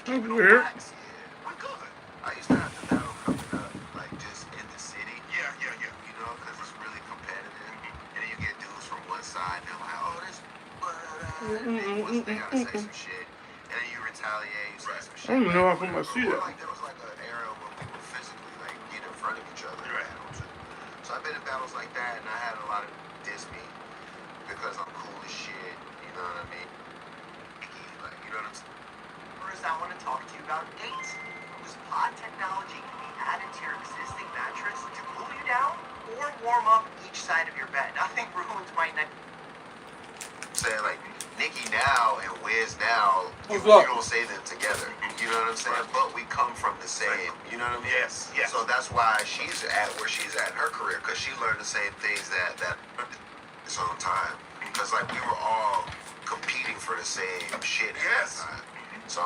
Weird. We're good. I used to have the battle coming up, like just in the city. Yeah. You know, because it's really competitive. And then you get dudes from one side, and they're like, oh, this, and then they gotta say some shit. And then you retaliate, you say some shit. I don't even know if I'm gonna see that. Like, there was like an era when we would physically, like, get in front of each other. Right. So I've been in battles like that, and I had a lot of diss me because I'm cool as shit. You know what I mean? Like, you know what I'm saying? First, I want to talk to you about dates. Does pod technology can be added to your existing mattress to cool you down or warm up each side of your bed? Nothing ruins my neck. Saying like Nikki now and Wiz now, you don't say them together. You know what I'm saying? But we come from the same. You know what I mean? Yes. So that's why she's at where she's at in her career, because she learned the same things that its own time. Because like we were all competing for the same shit at that time. So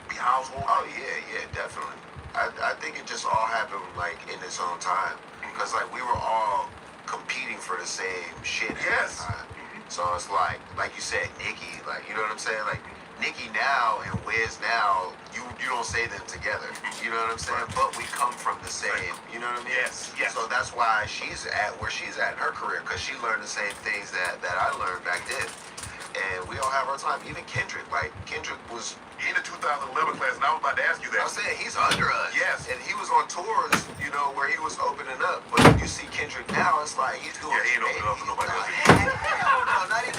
be household. Oh yeah, definitely. I think it just all happened like in its own time. Because like we were all competing for the same shit at that time. So it's like you said, Nikki, like, you know what I'm saying? Like, Nikki now and Wiz now, you don't say them together. You know what I'm saying? But we come from the same, you know what I mean? Yes. So that's why she's at where she's at in her career, because she learned the same things that I learned back then. And we all have our time. Even Kendrick, like, Kendrick was in the 2011 class, and I was about to ask you that. I was saying, he's under us. Yes. And he was on tours, you know, where he was opening up. But if you see Kendrick now, it's like he's doing... Yeah, he ain't opening up for nobody else.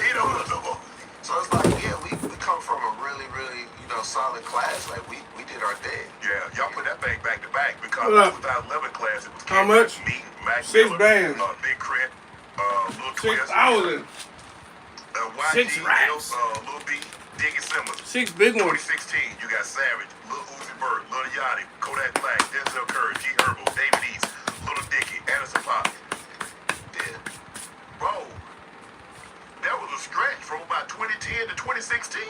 He don't open up no more. So it's like, yeah, we come from a really, really, you know, solid class. Like, we did our thing. Yeah, y'all put that thing back to back, because the 2011 class, it was how much? Me, Mac 6 Miller, bands. Big Crit, Lil Twist. 6,000. YG, 6 racks. Lil B, Diggy Simmons. 6 big ones. 2016, you got Savage, Lil Uzi Vert, Lil Yachty, Kodak Black, Denzel Curry, G Herbo, David East, Lil Dicky, Anderson Paak. Yeah. Bro, that was a stretch from about 2010 to 2016.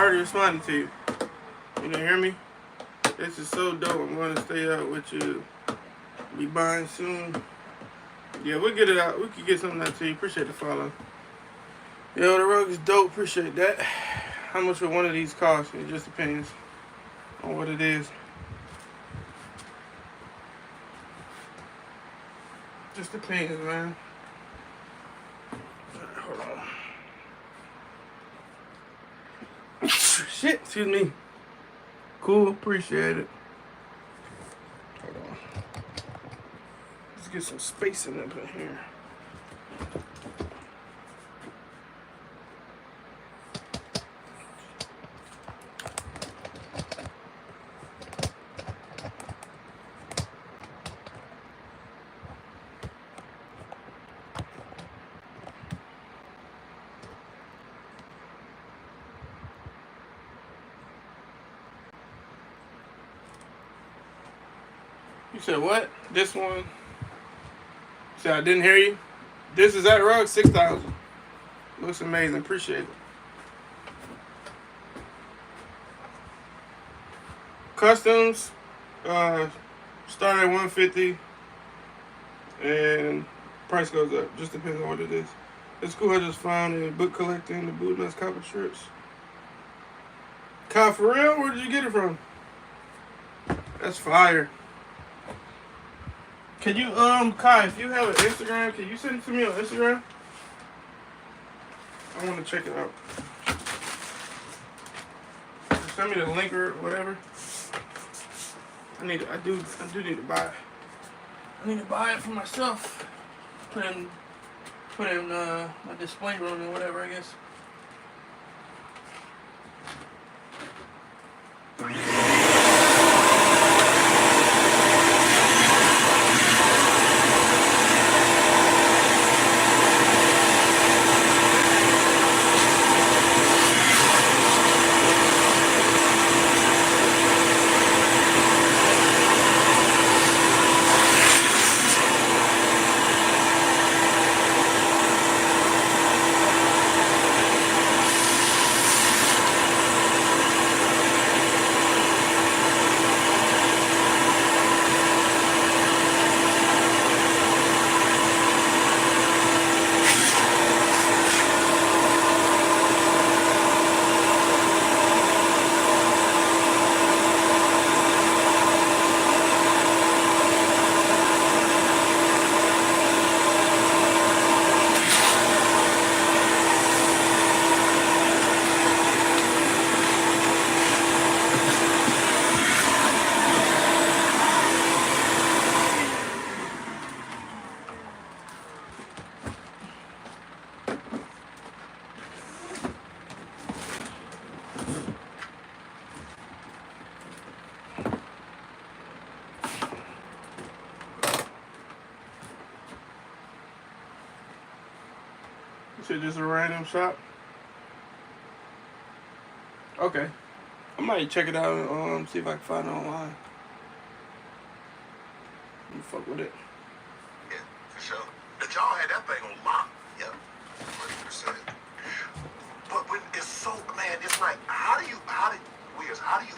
already responded to you. You didn't hear me? This is so dope. I'm going to stay up with you. Be buying soon. Yeah, we'll get it out. We can get something out to you. Appreciate the follow. Yo, the rug is dope. Appreciate that. How much would one of these cost? It just depends on what it is. Just depends, man. Hold on. Shit, excuse me. Cool, appreciate it. Hold on. Let's get some spacing up in here. You said what? This one? You said I didn't hear you? This is that rug, 6,000. Looks amazing. Appreciate it. Customs, start at 150 and price goes up. Just depends on what it is. It's cool. I just found a book collecting the boot nuts copper strips. Kyle, for real? Where did you get it from? That's fire. Can you, Kai, if you have an Instagram, can you send it to me on Instagram? I want to check it out. Send me the link or whatever. I do need to buy it. I need to buy it for myself. Put in my display room or whatever, I guess. Is it just a random shop? Okay. I might check it out and see if I can find it online. Let me fuck with it. Yeah, for sure. But y'all had that thing on lock. Yep. 100%. But when it's so, man, it's like, how do you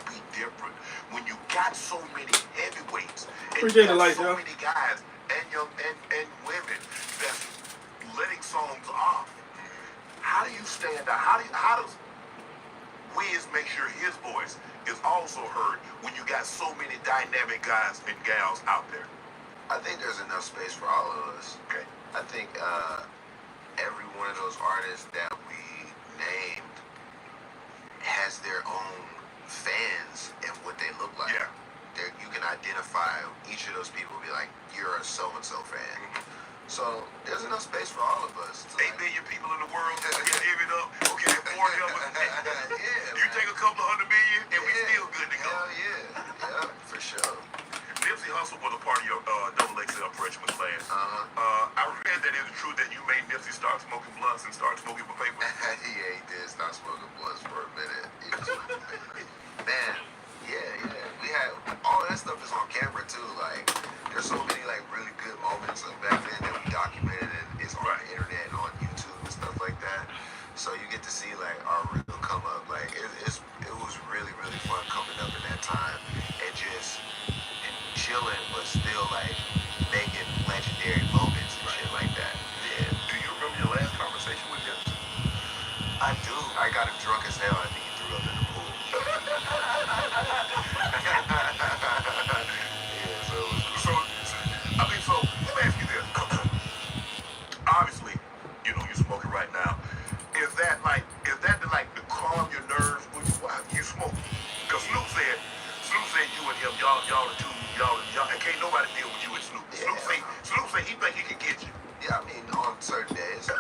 be different when you got so many heavyweights? Appreciate the light, so y'all. many guys and women that's letting songs off. How do you stand out? How does Wiz make sure his voice is also heard when you got so many dynamic guys and gals out there? I think there's enough space for all of us. Okay. I think every one of those artists that we named has their own fans and what they look like. Yeah. You can identify each of those people, be like, you're a so-and-so fan. Mm-hmm. So there's enough space for all of us. 8 billion people in the world. Give it up. Okay, 4 of us. Yeah, you take a couple of 100 million, and we still good to go. Hell yeah, for sure. Nipsey Hussle was a part of your double XL freshman class. I read that it was true that you made Nipsey start smoking blunts and start smoking for paper. Yeah, he did start smoking blunts for a minute. Man, yeah. We had all that stuff is on camera too. Like, there's so many like really good moments of back then that we documented, and it's on the internet and on YouTube and stuff like that. So you get to see like our real come up. Like it's him, y'all the two, y'all, and can't nobody deal with you and Snoop. Yeah. Snoop say he think he can get you. Yeah, I mean, on certain days. So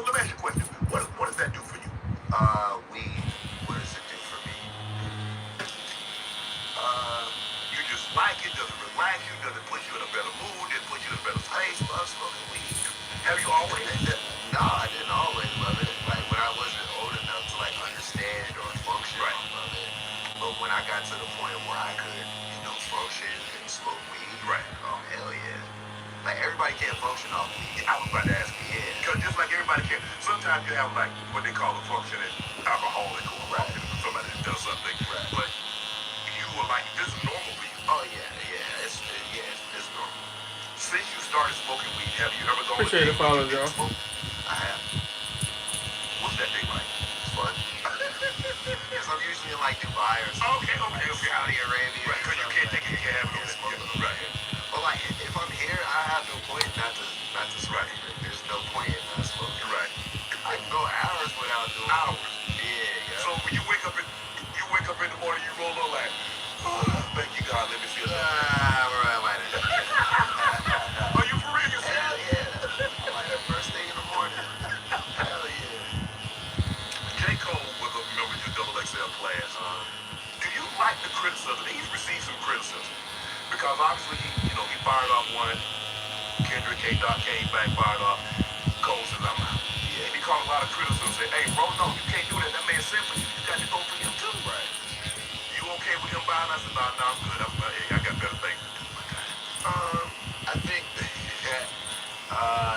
let me ask you a question. What does that do for you? Weed. What does it do for me? You just like it? Does it relax you? Does it put you in a better mood? Does it put you in a better I space? used to love smoking weed. Have you always? No, I didn't always love it. Like when I wasn't old enough to like understand or function Right. off of it. But when I got to the point where I could, function and smoke weed, Right. Oh hell yeah! Like everybody can't function off weed. I was about to ask you. Yeah. Because just like everybody can, sometimes you have like what they call a functioning alcoholic or Right. somebody that does something. Right. But you were like, this is normal for you. Oh yeah. It's normal. Since you started smoking weed, have you ever gone Appreciate the follow, y'all. I have. What's that thing like? It's fun. Because I'm usually in like Dubai or something. Okay. Saudi Arabia. Right, because you can't take it, you can't have it on Smoke it. a Yeah, little right. bit. But like if I'm here, I have no point not to smoke. There's no point in not smoking. Right. I can go hours without doing it. Hours. Yeah. So when you wake up in the morning, you roll over like, oh, thank you God, let me feel something. Right. Are you for real? You Hell serious? yeah. Like the first thing in the morning. Hell yeah. J. Cole was a member of your double XL class. Do you like the criticism? He's received some criticism. Because obviously, he fired off one. Kendrick K-Dot came back, fired off. Cole says, I'm out. Yeah. And he called a lot of criticism, said, hey, bro, no, you can't do that. That man simple. You got to go for him too. Right. You okay with him buying? I said, no, I'm good. I got better things to do, my guy. I think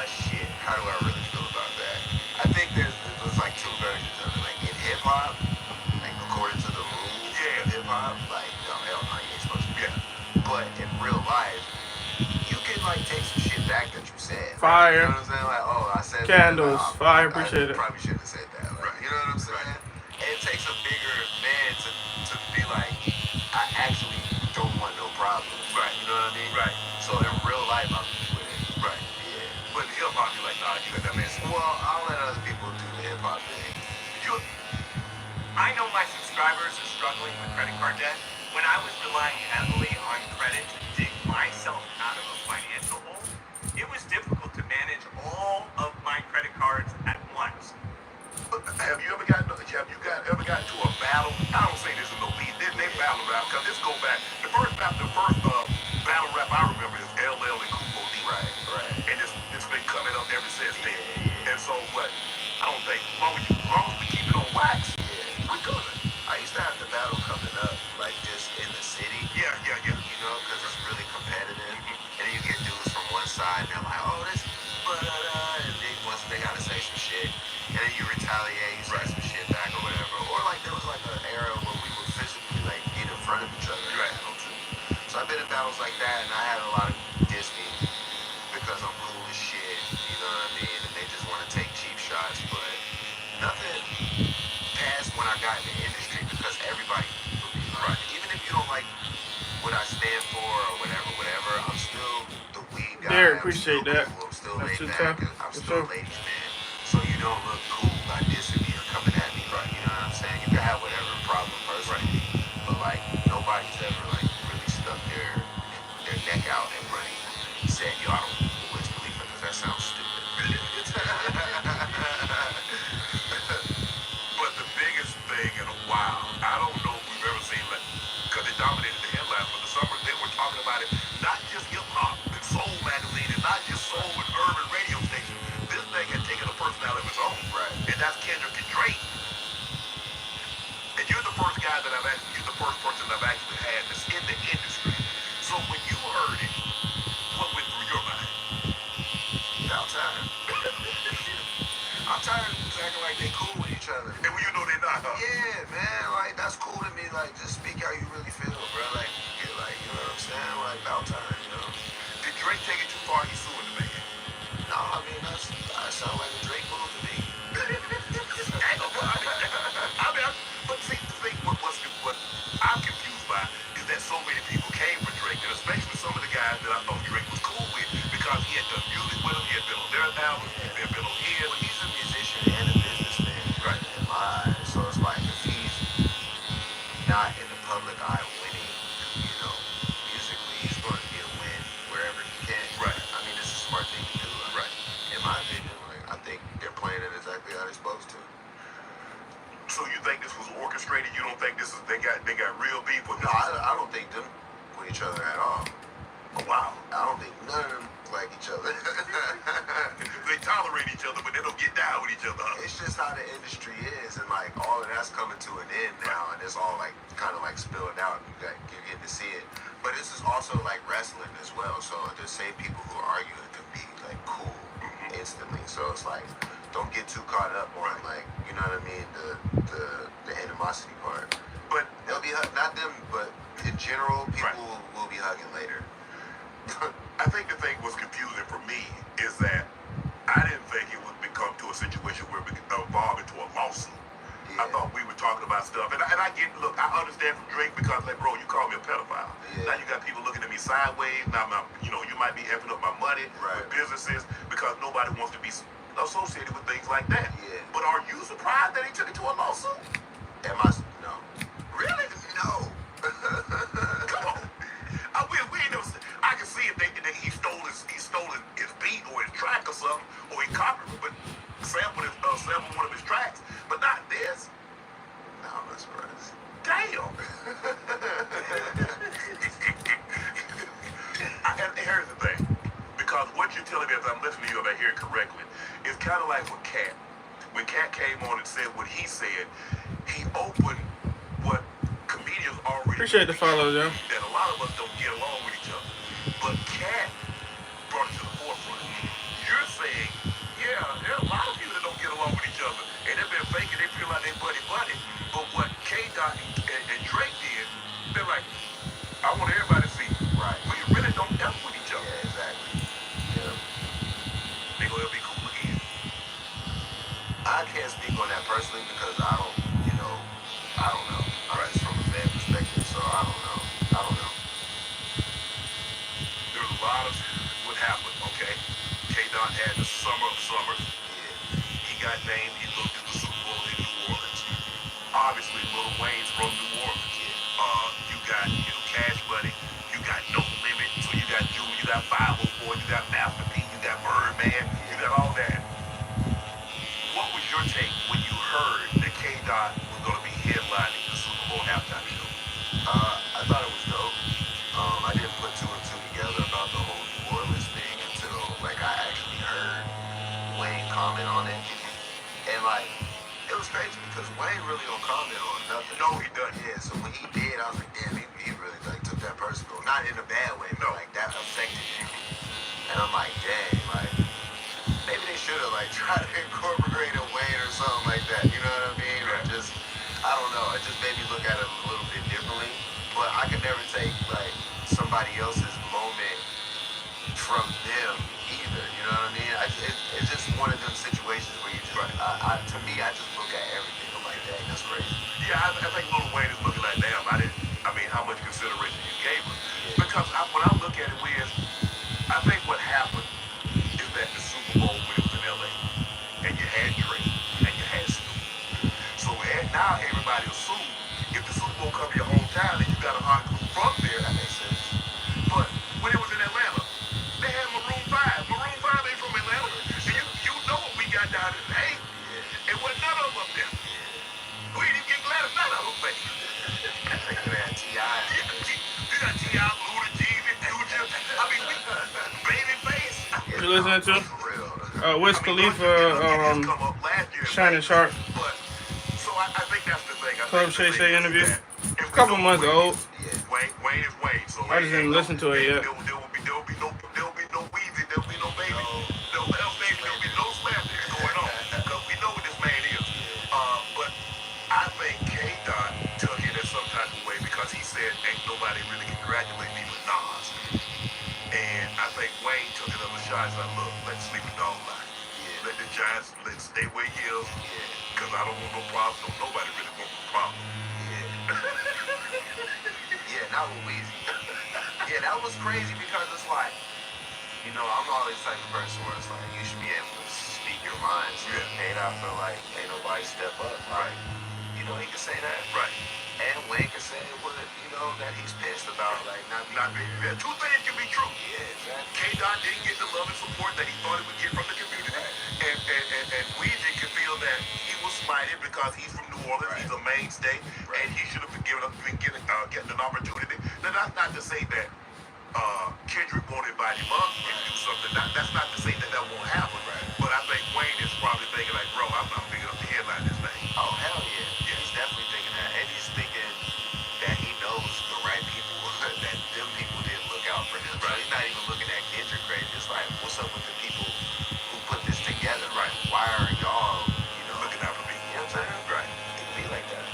shit. How do I really feel about that? I think there's like two versions of it. Like in hip hop, like according to the rules of hip hop, like hell no, you ain't supposed to do that. But in real life, you can like take some shit back that you said. Fire. You know what I'm saying? Like, oh, I said Candles. that. Fire. Appreciate I it. probably shouldn't have said that. Like, you know what I'm saying? And it takes a bigger man to be like, I actually don't want no problems. Right. You know what I mean? Right. So in real life, I'm with it. Right. Yeah. But in hip hop, you're like, nah, you got that man. Well, I'll let other people do the hip hop thing. I know my subscribers are struggling with credit card debt. When I was relying heavily on credit to dig myself out of a financial hole, it was difficult to manage all of my credit cards at once. Have you ever gotten to a battle? I don't say this in no beat. They battle rap because this go back. The first battle rap I remember is LL and Kumo D. Right. And it's been coming up ever since then. And so, but I don't think as long as we keep it on wax, we're good. I used to have the battle coming up, like just in the city. Yeah. Because it's really competitive. And then you get dudes from one side, and they're like, oh, this, and then once they gotta say some shit, and then you retaliate, you say some shit back or whatever. Or like there was like an era where we would physically like get in front of each other. Right. So I've been in battles like that, and I had a lot of diss me because I'm cool as shit. You know what I mean? And they just want to take cheap shots, but nothing past when I got in the industry because everybody believes right. Even if you don't like what I stand for or whatever, I'm still the weed guy. Derek, appreciate that. Cool. I'm still That's laid too back. tough. I'm For still sure. a ladies man. So you don't look cool by dissing me or coming at me. Right. You know what I'm saying? You can have whatever problem personally, but like nobody's ever like really stuck their neck out and running and said, yo, I don't always believe it because that sounds stupid. But the biggest thing in a while, I don't know if we've ever seen like, because it dominated the headlines for the summer. They were talking about it, not just hip hop and soul magazine, and not just soul and urban radio stations. This thing had taken a personality of its own, Right. and that's Kendrick and Drake. And you're the first guy that you're the first person I've actually had that's in the industry. So when you heard it, what went through your mind? About time. I'm tired of dudes acting like they cool with each other. And when you know they're not, huh? Yeah, man, like that's cool to me. Like, just speak how you really feel, bro. Like, you know what I'm saying? Like, about time, Did Drake take it too far? He's suing the man. No, I mean, that sound like a Drake move to me. But see, the thing, what I'm confused by is that so many people came for Drake, and especially some of the guys that I thought Drake was cool with because he had done music with them, he had been on their albums, he had been on his. Well, he's a musician and a businessman, Right. in my eyes. So it's like if he's not in the public eye winning, musically, he's going to get a win wherever he can. Right. I mean, it's a smart thing to do. Right. In my opinion, I think they're playing it exactly how they're supposed to. So you think this was orchestrated? You don't think this is they got real people? No, I don't think them with each other at all. Oh, wow. I don't think none of them like each other. They tolerate each other, but they don't get down with each other. It's just how the industry is, and all of that's coming to an end now, and it's all kind of spilling out. You're getting to see it, but this is also like wrestling as well. So the same people who are arguing can be cool instantly. So it's don't get too caught up on you know what I mean, the animosity part. But they'll be not them, but in general, people will be hugging later. I think the thing was confusing for me is that I didn't think it would become to a situation where it would evolve into a lawsuit. Yeah. I thought we were talking about stuff, and I get, look, I understand from Drake because, bro, you call me a pedophile. Yeah. Now you got people looking at me sideways. Now, you might be effing up my money with businesses because nobody wants to be associated with things like that. Yeah. But are you surprised that he took it to a lawsuit? No. Really? No. Come on. I can see if he stole his beat or his track or something, or he copied it, but sampled one of his tracks, but not this. No, I'm not surprised. Damn. And here's the thing, because what you're telling me, as I'm listening to you, if I hear it correctly, it's kind of like with Cat. When Cat came on and said what he said, he opened what comedians already Appreciate the follow, Joe. that a lot of us don't get along with each other. But Cat brought it to the forefront. You're saying, yeah, there are a lot of people that don't get along with each other. And they've been faking, they feel like they buddy. But what K-Dot and Drake did, they're like, I want everybody to see. Right. We really don't F with each other. Yeah, exactly. Yeah. They gonna be cool again. I can't speak on that personally because I don't know. I'm just from a fan perspective, so I don't know. There's a lot of what happened, okay? K-Dot had the summer of summers. Yeah. He got named, he looked at the Super Bowl in New Orleans. Obviously, Lil Wayne's from New Orleans. You got, Cash Money, you got No Limit, so you got Jewel, you got 504, you got Master P, you got Birdman, you got all that. What was your take when you heard that K-Dot was going to be headlining the Super Bowl halftime show? I thought it was dope. I didn't put two and two together about the whole New Orleans thing until I actually heard Wayne comment on it, and it was crazy because Wayne really don't comment on nothing. No, he doesn't. Yeah, so when he did, I was like, damn, he really took that personal. Not in a bad way, but that affected him. And I'm like, dang, maybe they should have tried to incorporate a Wayne or something like that. You know what I mean? Or just, I don't know. It just made me look at it a little bit differently. But I could never take somebody else's moment from them either. You know what I mean? It's just one of them situations where you just, to me, I just look at everything. I'm like, dang, that's crazy. Yeah, I think Lil Wayne is looking like, damn, how much consideration you gave him. Because when I look at it, I think what happened is that the Super Bowl when it was in LA, and you had Drake, and you had Snoop. So now everybody assumes if the Super Bowl come to your hometown and you got a hot group from there, that makes sense. But when it was in Atlanta, they had Maroon 5. Maroon 5 ain't from Atlanta. And you know what we got down in the it wasn't none of them up there. We didn't get glad of none of them, baby. You had T.I. You got T.I., Luda, Jeezy, Future. I mean, Babyface. You listening to? For real. Wiz Khalifa, Shining Sharp, But, so I think that's the thing. Club Shay Shay interview. A couple months old. Wayne is Wayne. So I just didn't listen to it yet. There will be no Weezy, there will be no Baby, there will be no slapstick going on. Because we know what this man is. But I think K-Dot took it in some type of way because he said ain't nobody really congratulate me with Nas. And I think Wayne took it on the shot and said, look, let Sleeping Dog lie. Let the Giants stay where he is. Because I don't want no problems. Nobody really wants no problem. Yeah, not with Weezy. Yeah, that was crazy because it's I'm always the type of person where it's you should be able to speak your mind. And I feel like ain't nobody step up. He can say that. Right. And Wayne can say it with that he's pissed about, like, Not being fair. Two things can be true. Yeah, exactly. K-Dot didn't get the love and support that he thought he would get from the community. And Weezy could feel that he was slighted because he's from New Orleans. He's a mainstay, and he should have been getting an opportunity. Now, that's not to say that Kendrick won't invite him up and do something. That's not to say that won't happen. But I think Wayne is probably thinking like, bro, I'm not picking up the headline this thing. Oh, hell yeah. He's definitely thinking that. And he's thinking that he knows the right people, that them people didn't look out for him. So he's not even looking at Kendrick crazy. It's like, what's up with the people who put this together? Why are y'all, Looking out for me. You know what I'm saying? Right. It can be like that.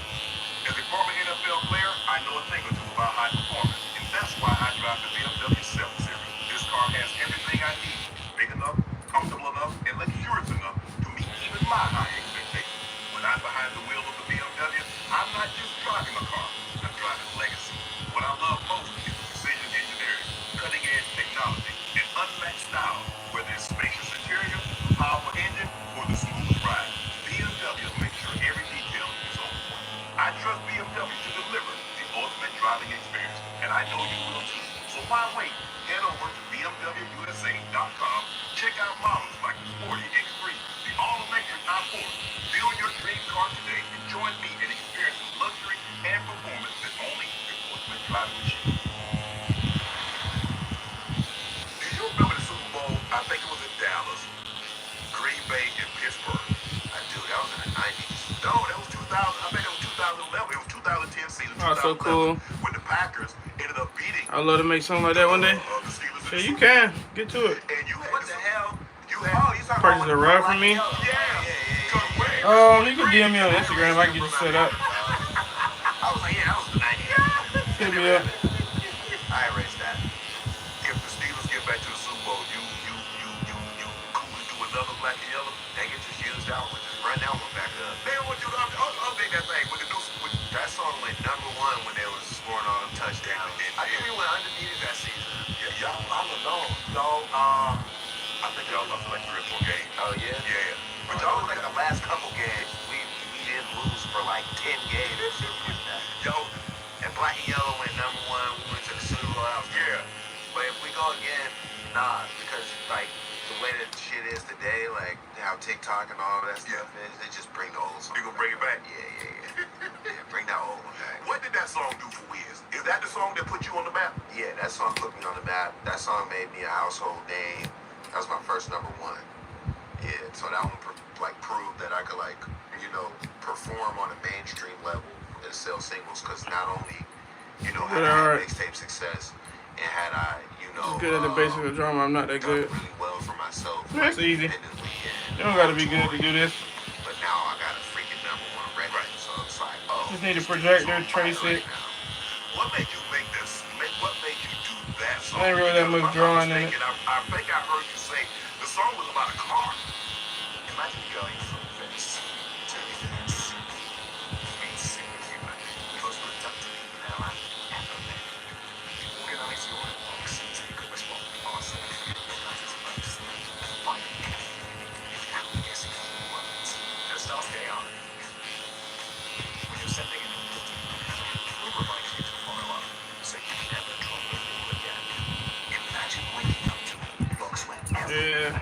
As a former NFL player, I know a thing or two about high performance. And that's why I drive the BMW 7 Series. This car has everything I need. Big enough, comfortable enough, and luxurious enough to meet even my high expectations. When I'm behind the wheel of the BMW, I'm not just driving a car. I'm driving a legacy. What I love most is precision engineering, cutting-edge technology, and unmatched style. Whether it's spacious interior, powerful engine, or the smooth ride, BMW makes sure every detail is on point. I trust BMW to deliver the ultimate driving experience, and I know you will too. So why wait? Head over to BMWUSA.com. Check out models like the Sporty X3, the all-electric i4. Build your dream car today and join me in experiencing luxury and performance that only the ultimate driving machine. Do you remember the Super Bowl? I think it was in Dallas, Green Bay, and Pittsburgh. I do. That was in the 90s. No, that was 2000. I think it was 2011. It was 2010 season. Oh, so cool. When the Packers ended up beating I'd love to make something like that one day. the Steelers. Yeah, you can. Get to it. And you had What the hell? You had. Oh, you talking Purchase about a rug from me. Yeah. You can DM me on Instagram. I can get you set up. I was like, yeah, that was the 90s. Hit me up. I erased that. If the Steelers get back to the Super Bowl, you cool to do another black and yellow? They get just used out with it. Run that one back up. They don't want you to update that thing with the new. That song went #1 when they was scoring all them touchdowns. I think we went undefeated that season. Yeah, y'all, I don't know. Y'all, I think y'all lost like 3 or 4 games. Oh, yeah? Yeah. But y'all was like the last couple games, we didn't lose for like 10 games or something like that. Yo, And black and yellow went #1. We went to the Super Bowl. yeah. But if we go again, nah, because like the way that shit is today, like how TikTok and all that stuff is, they just bring the old song. You gonna bring it back? Yeah. Yeah, bring that old one back. What did that song do for Wiz? Is that the song that put you on the map? Yeah, that song put me on the map. That song made me a household name. That was my first #1. Yeah, so that one proved that I could perform on a mainstream level and sell singles, because not only had I mixtape success and had I Good at the basics of drama. I'm not that done good. really well for myself. That's easy. independently and You don't gotta be good to do this. But now I got a freaking #1 record, so it's like, oh. Just need a projector, trace it. What made you make this? What made you do that song? Ain't really that much drawing in it. I think I heard you say the song was about a car. Imagine going from this to this. Being superhuman, most productive in our life ever lived. Organize your inbox so you can respond faster. Organize most. Find without guessing words. Just ask AI. When you're sending an email, we'll remind you to follow up so you can never drop the ball again. Imagine waking up to an inbox where Yeah.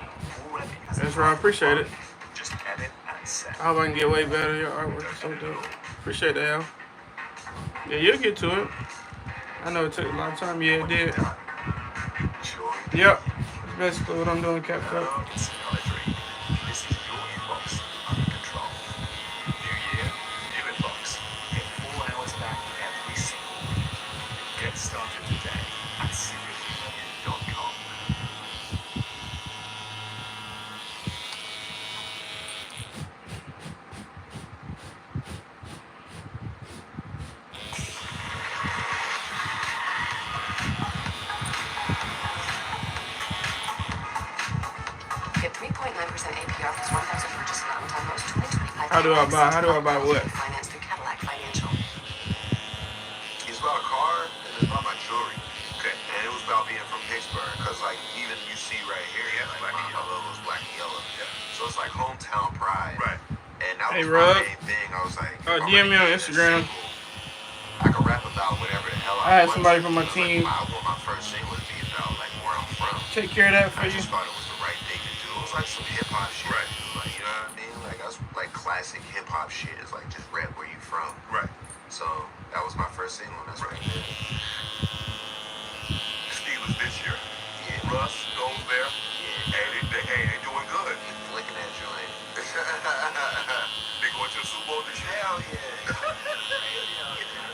already has That's right. I appreciate it. just edit and send. I hope I can get way better. Your artwork is so dope. Appreciate that, Al. Yeah, you'll get to it. I know it took a long time. Yeah, it did. Sure. Yep. That's basically what I'm doing, CapCut. It's psychiatry. This is your inbox under control. New year, new inbox. Get 4 hours back every single week. Get started today at superhuman.com. Get 3.9% APR plus 1,000 purchase allowance on most 2025. How do I buy? How do I buy what? Finance through Cadillac Financial. It's about a car and it's about my jewelry. Okay. And it was about being from Pittsburgh, because even you see right here, Black and my yellow. logo's black and yellow. Yeah. So it's like hometown pride. Right. And that Hey, was Rob. my main thing. I was like, Oh, if I'm DM me gonna on get a Instagram. single, I can rap about whatever the hell hell I I had want somebody to, from my because, team like, I want my first single to be about like where I'm from. take care of that for I you. just thought it was the right thing to do. It was like some hip hop shit. Right. Like, you know what I mean? Like, that's like classic hip hop shit. It's like just rap where you from. Right. So that was my first single. And that's what I did. Steelers this year. Yeah. Russ goes there. Yeah. And they doing good. He flicking that joint. They going to the Super Bowl this year. Hell yeah.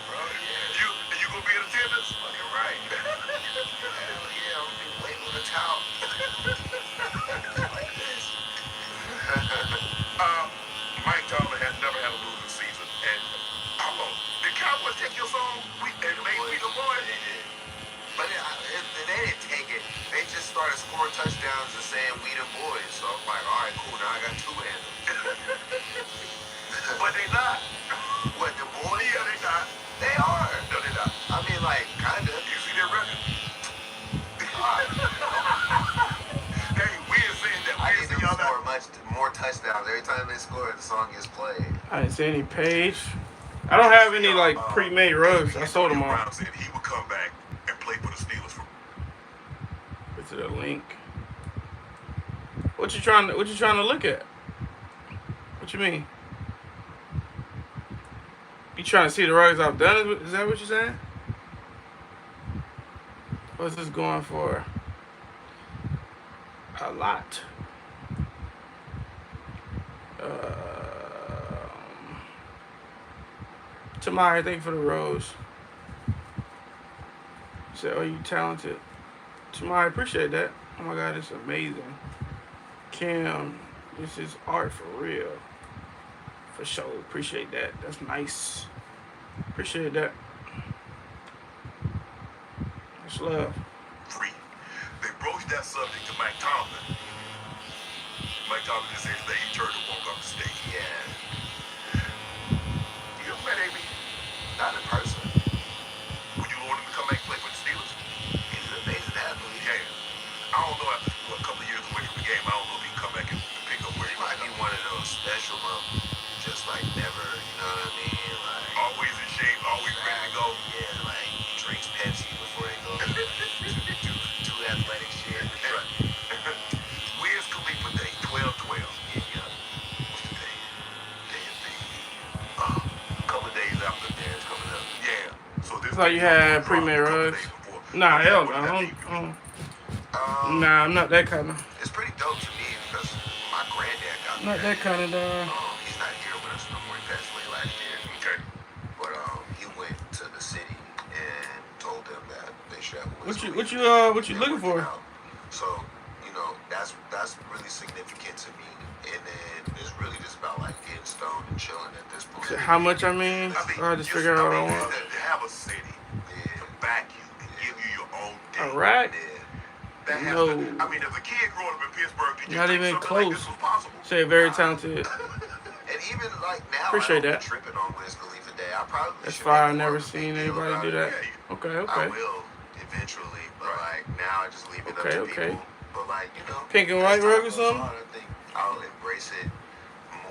Bro, yeah. You gonna be in attendance? Fucking right. Hell yeah. I'm gonna be waiting on the towel. Like this. Mike Tomlin has never had a losing season. And how long? Did Cowboys take your song? We the boys. They did. But they didn't take it. They just started scoring touchdowns and saying we the boys. So I'm like, all right, cool. Now I got two anthems. But they not. What, the boys? Yeah, they not. They are. No, they not. I mean, like, kind of. You see their record? Hey, we ain't saying that. I We need ain't them saying to y'all score not. much more touchdowns. Every time they score, the song gets played. I didn't see any page. I don't have any like pre-made rugs. I sold them all. Brown said he would come back and play for the Steelers. Go to the link. What you trying to look at? What you mean? You trying to see the rugs I've done? Is that what you're saying? What's this going for? A lot. Tamari, thank you for the rose. Said, "Oh, you talented." Tamari, appreciate that. Oh my God, it's amazing. Kim, this is art for real. For sure, appreciate that. That's nice. Appreciate that. Much love. Free. They broached that subject to Mike Tomlin. Mike Tomlin just said that he turned to walk off the stage. Yeah. You ever met AB? Not in person. Would you want him to come back and play for the Steelers? He's an amazing athlete. Yeah. I don't know, after a couple of years away from the game, I don't know if he can come back and pick up where He he might be left. one of those special just like never, you know what I mean? Like, Always in shape, always ready to go. yeah, like drinks Pepsi before they go. do athletic shit. Right. Where's Khalifa Day? 12-12. Yeah. What's the day? Day is the couple of days after. Yeah, it's coming up. Yeah. So this I thought you had pre-made rugs. Nah, hell no. Nah, I'm not that kind of. It's pretty dope to me because my granddad got Not that kind of. He's not here with us no more. He passed away last year. Okay. But he went to the city and told them that they should have a What whiskey. you looking for? So, you know, that's really significant to me. And then it's really just about like getting stoned and chilling at this point. So how much I mean? I just figure out what I want. To have a city to back you and give you your own day. Alright. That has No. to, I mean, as a kid growing up in Pittsburgh, did you Not think even something like close. this was possible? Say very talented. And even like now, Appreciate I that. don't be tripping on Wiz Khalifa Day. I probably That's should fire. I make never more of a seen big deal anybody about do that. it. Okay, I okay. will eventually, but like now I just leave it up Okay, to okay. people. But like, you know, Pink and as white time rug or goes something? on, I think I'll embrace it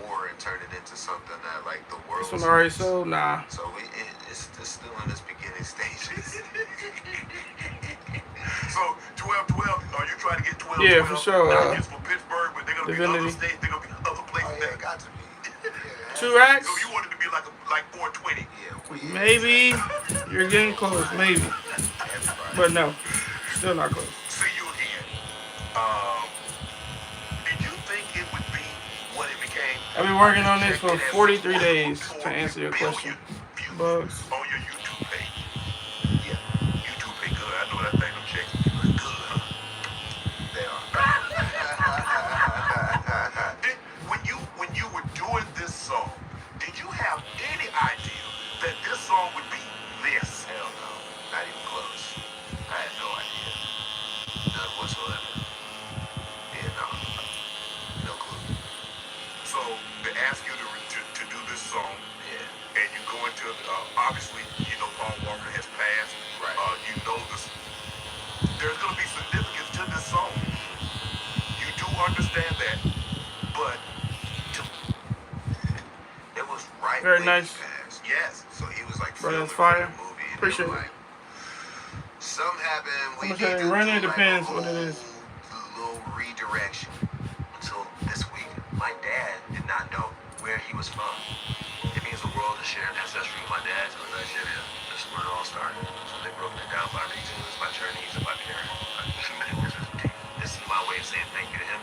more and turn it into something that like the world. This one already sold? Nah. So it's still in its beginning stages. So 12-12, are you trying to get 12-12? Yeah, for sure. Not just for Pittsburgh, but they're gonna be Divinity. other states, they're gonna be other places. Oh yeah, it got to be. Yeah, 2 racks? So you wanted to be like 420. Yeah, Maybe. You're getting close. Maybe. But no. Still not close. See you again. Did you think it would be what it became? I've been working on this for 43 days to answer your question. Bugs. On your YouTube page. Yeah, YouTube pay good. I know that thing them checks good, huh? they are. When you were doing this song, did you have any idea that this song would be this? Hell no, not even close. I had no idea, none whatsoever. Yeah, no clue. So they ask you to do this song, Yeah, and you go into obviously you know Paul Walker has passed. Right. You know this. There's gonna be significance to this song. You do understand that, but it was right. Very when nice. He passed. yes. So he was like Bro, filming that's for fire. the movie. And Appreciate they were it. like Some happen. We I'm need gonna to say running do like depends a what it is. little redirection. Until this week, my dad did not know where he was from. It means the world to share an ancestry with my dad to Nigeria. This is where it all started. So they broke it down by regions, by journeys, and by parent. This is my way of saying thank you to him.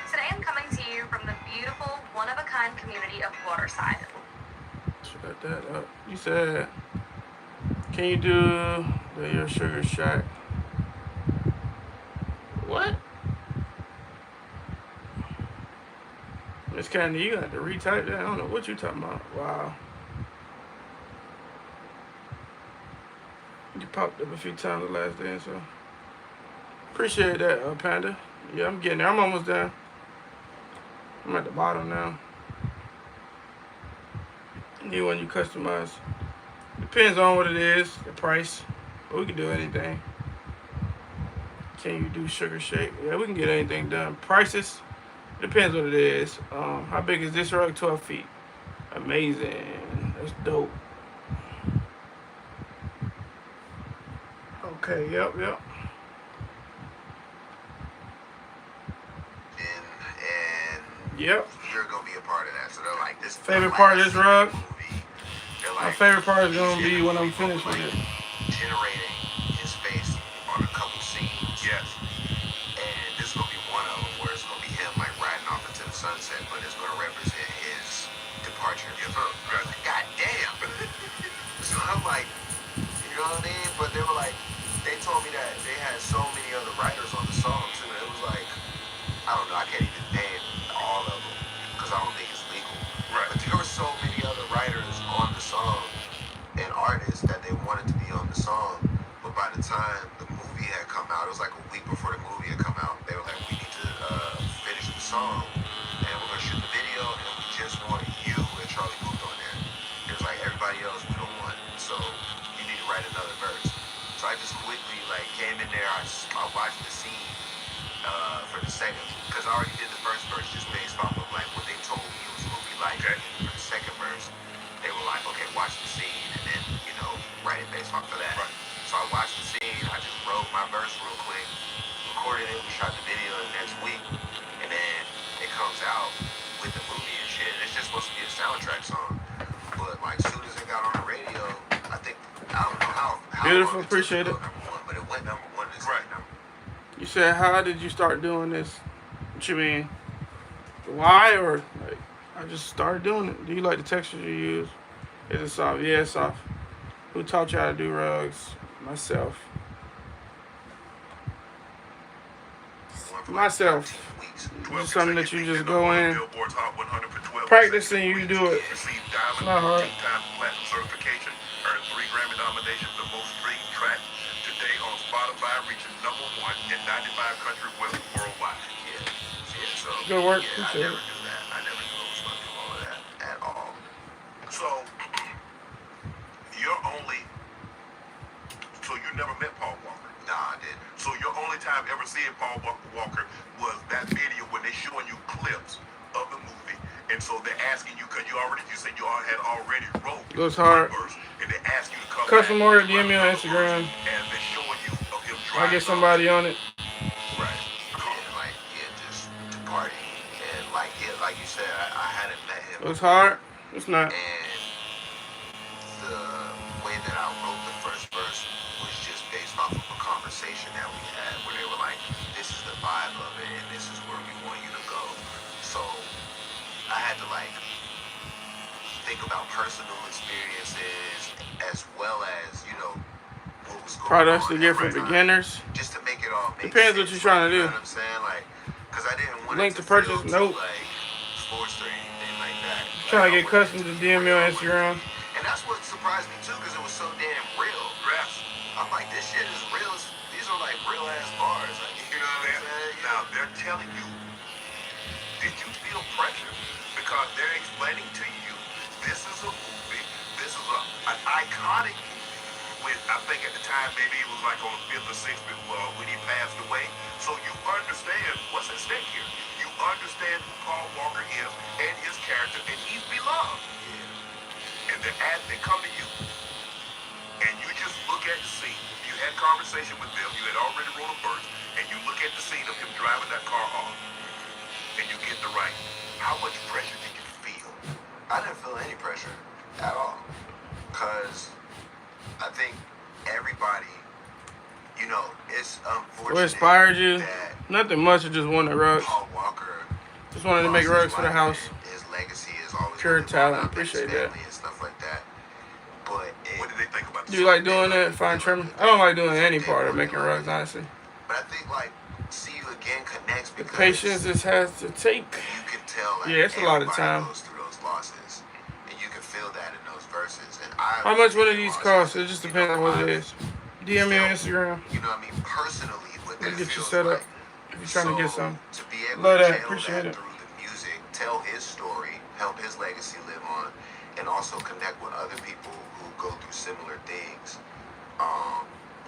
Today I'm coming to you from the beautiful, one-of-a-kind community of Waterside. Shut that up. You said, can you do your sugar shack? What? Miss Candy, you got to retype that? I don't know what you talking about. Wow. You popped up a few times the last day, so appreciate that, Panda. Yeah, I'm getting there. I'm almost done. I'm at the bottom now. Need one you customize. Depends on what it is, the price. But we can do anything. Can you do sugar shake? Yeah, we can get anything done. Prices, depends what it is. How big is this rug? 12 feet. Amazing. That's dope. Okay, yep. And Yep. you're gonna be a part of that. So they're like, this is the Favorite part of last this rug? movie. They're My like, favorite part is he's gonna be when I'm be finished with like it. generating his face on a couple scenes. Yes. And this is gonna be one of them where it's gonna be him like riding off into the sunset, but it's gonna represent his departure. Yes, sir. Right. God damn. So I'm like, you know what I mean? But they were like, they told me that they had so many other writers on the song too. It was like, I don't know, I can't even name all of them because I don't think it's legal. Right. But there were so many other writers on the song and artists that they wanted to be on the song. But by the time the movie had come out, it was like a week before the movie had come out, they were like, we need to finish the song and we're going to shoot the video and we just want you and Charlie Puth on there. It was like, everybody else we don't want. So you need to write another verse. So I just quickly like came in there, I watched the scene for the second, because I already did the first verse just based off of like what they told me it was going to be like. Okay. For the second verse, they were like, okay, watch the scene and then, write it based off of that. Right. So I watched the scene, I just wrote my verse real quick, recorded it, we shot the video the next week, and then it comes out with the movie and shit. It's just supposed to be a soundtrack song. But like as soon as it got on the radio, I think, I don't know how Beautiful, long it took appreciate to it. go number one, but it went number one this Right. number. You said, how did you start doing this? What you mean? Why? Or like, I just started doing it. Do you like the textures you use? Is it soft? Yeah, it's soft. Who taught you how to do rugs? Myself. Myself. It's something that you just go in, practice, and you do it. Received It's diamond, not hard. 2-time platinum certification, earned 3 Grammy nominations, the most streamed track today on Spotify, reaching number 1 in 95 countries worldwide. So Good work. I Appreciate never it. knew that. I never knew it was going to do all of that at all. So you never met Paul Walker. Nah, I didn't. So your only time ever seeing Paul Walker was that video when they showing you clips of the movie, and so they're asking you because you said you all had already wrote Goes hard. one verse, and they ask you to come Custom back order, and DM me on write another Instagram. verse, and they're showing you of him I driving. get somebody on it. Right. Just to party. And like you said, I hadn't met him. It was hard. It's not. And the way that I wrote the first verse was just based off of a conversation that we had where they were like, this is the vibe of it and this is where we want you to go. So I had to like think about personal experiences as well as, what was going Products on to get at for the time, beginners. just to make it all make Depends sense. what you're trying to do. You know what I'm saying? Like, because I didn't want Link it to to purchase, feel nope. too, like sports or anything like that. Trying to Like, get I wanted custom it to be DM me real. on Instagram. And that's what surprised me too, because it was so damn real. Yes. I'm like, this shit is real. These are like real ass bars. Like, you know what I'm saying? Now they're telling you, did you feel pressure? Because they're explaining to you, this is a movie, this is an iconic movie. With, I think at the time, maybe it was like on the 5th or 6th when he passed away. So you understand what's at stake here. You understand who Paul Walker is and his character, and he's beloved. And they come to you, and you just look at the scene. You had conversation with them. You had already wrote a verse, and you look at the scene of him driving that car off, and you get the right. How much pressure did you feel? I didn't feel any pressure at all, because I think everybody, you know, it's unfortunate. What inspired you? That Nothing much. I just wanted rugs. Paul Walker Just wanted to make lost rugs his for the wife, house. and his legacy is always Pure gonna be brought talent. up, and his Appreciate that. family and stuff like that. But What did they think about Do the you song? like doing that? Fine trimming? I don't like doing any part of making rugs, honestly. But I think like See You Again connects The because patience this has to take. you can tell like Yeah, it's a lot of everybody time. goes through those losses, and you can feel that in those verses. And I How much one of taken these losses, cost? It just you depends know, on what it I've is. DM me on Instagram. You know what I mean? Personally, what We'll that get you feels set up like. if you're trying to get some. To be able Love to that. channel Appreciate that it. through the music, tell his story, help his legacy live on, and also connect with other people who go through similar things.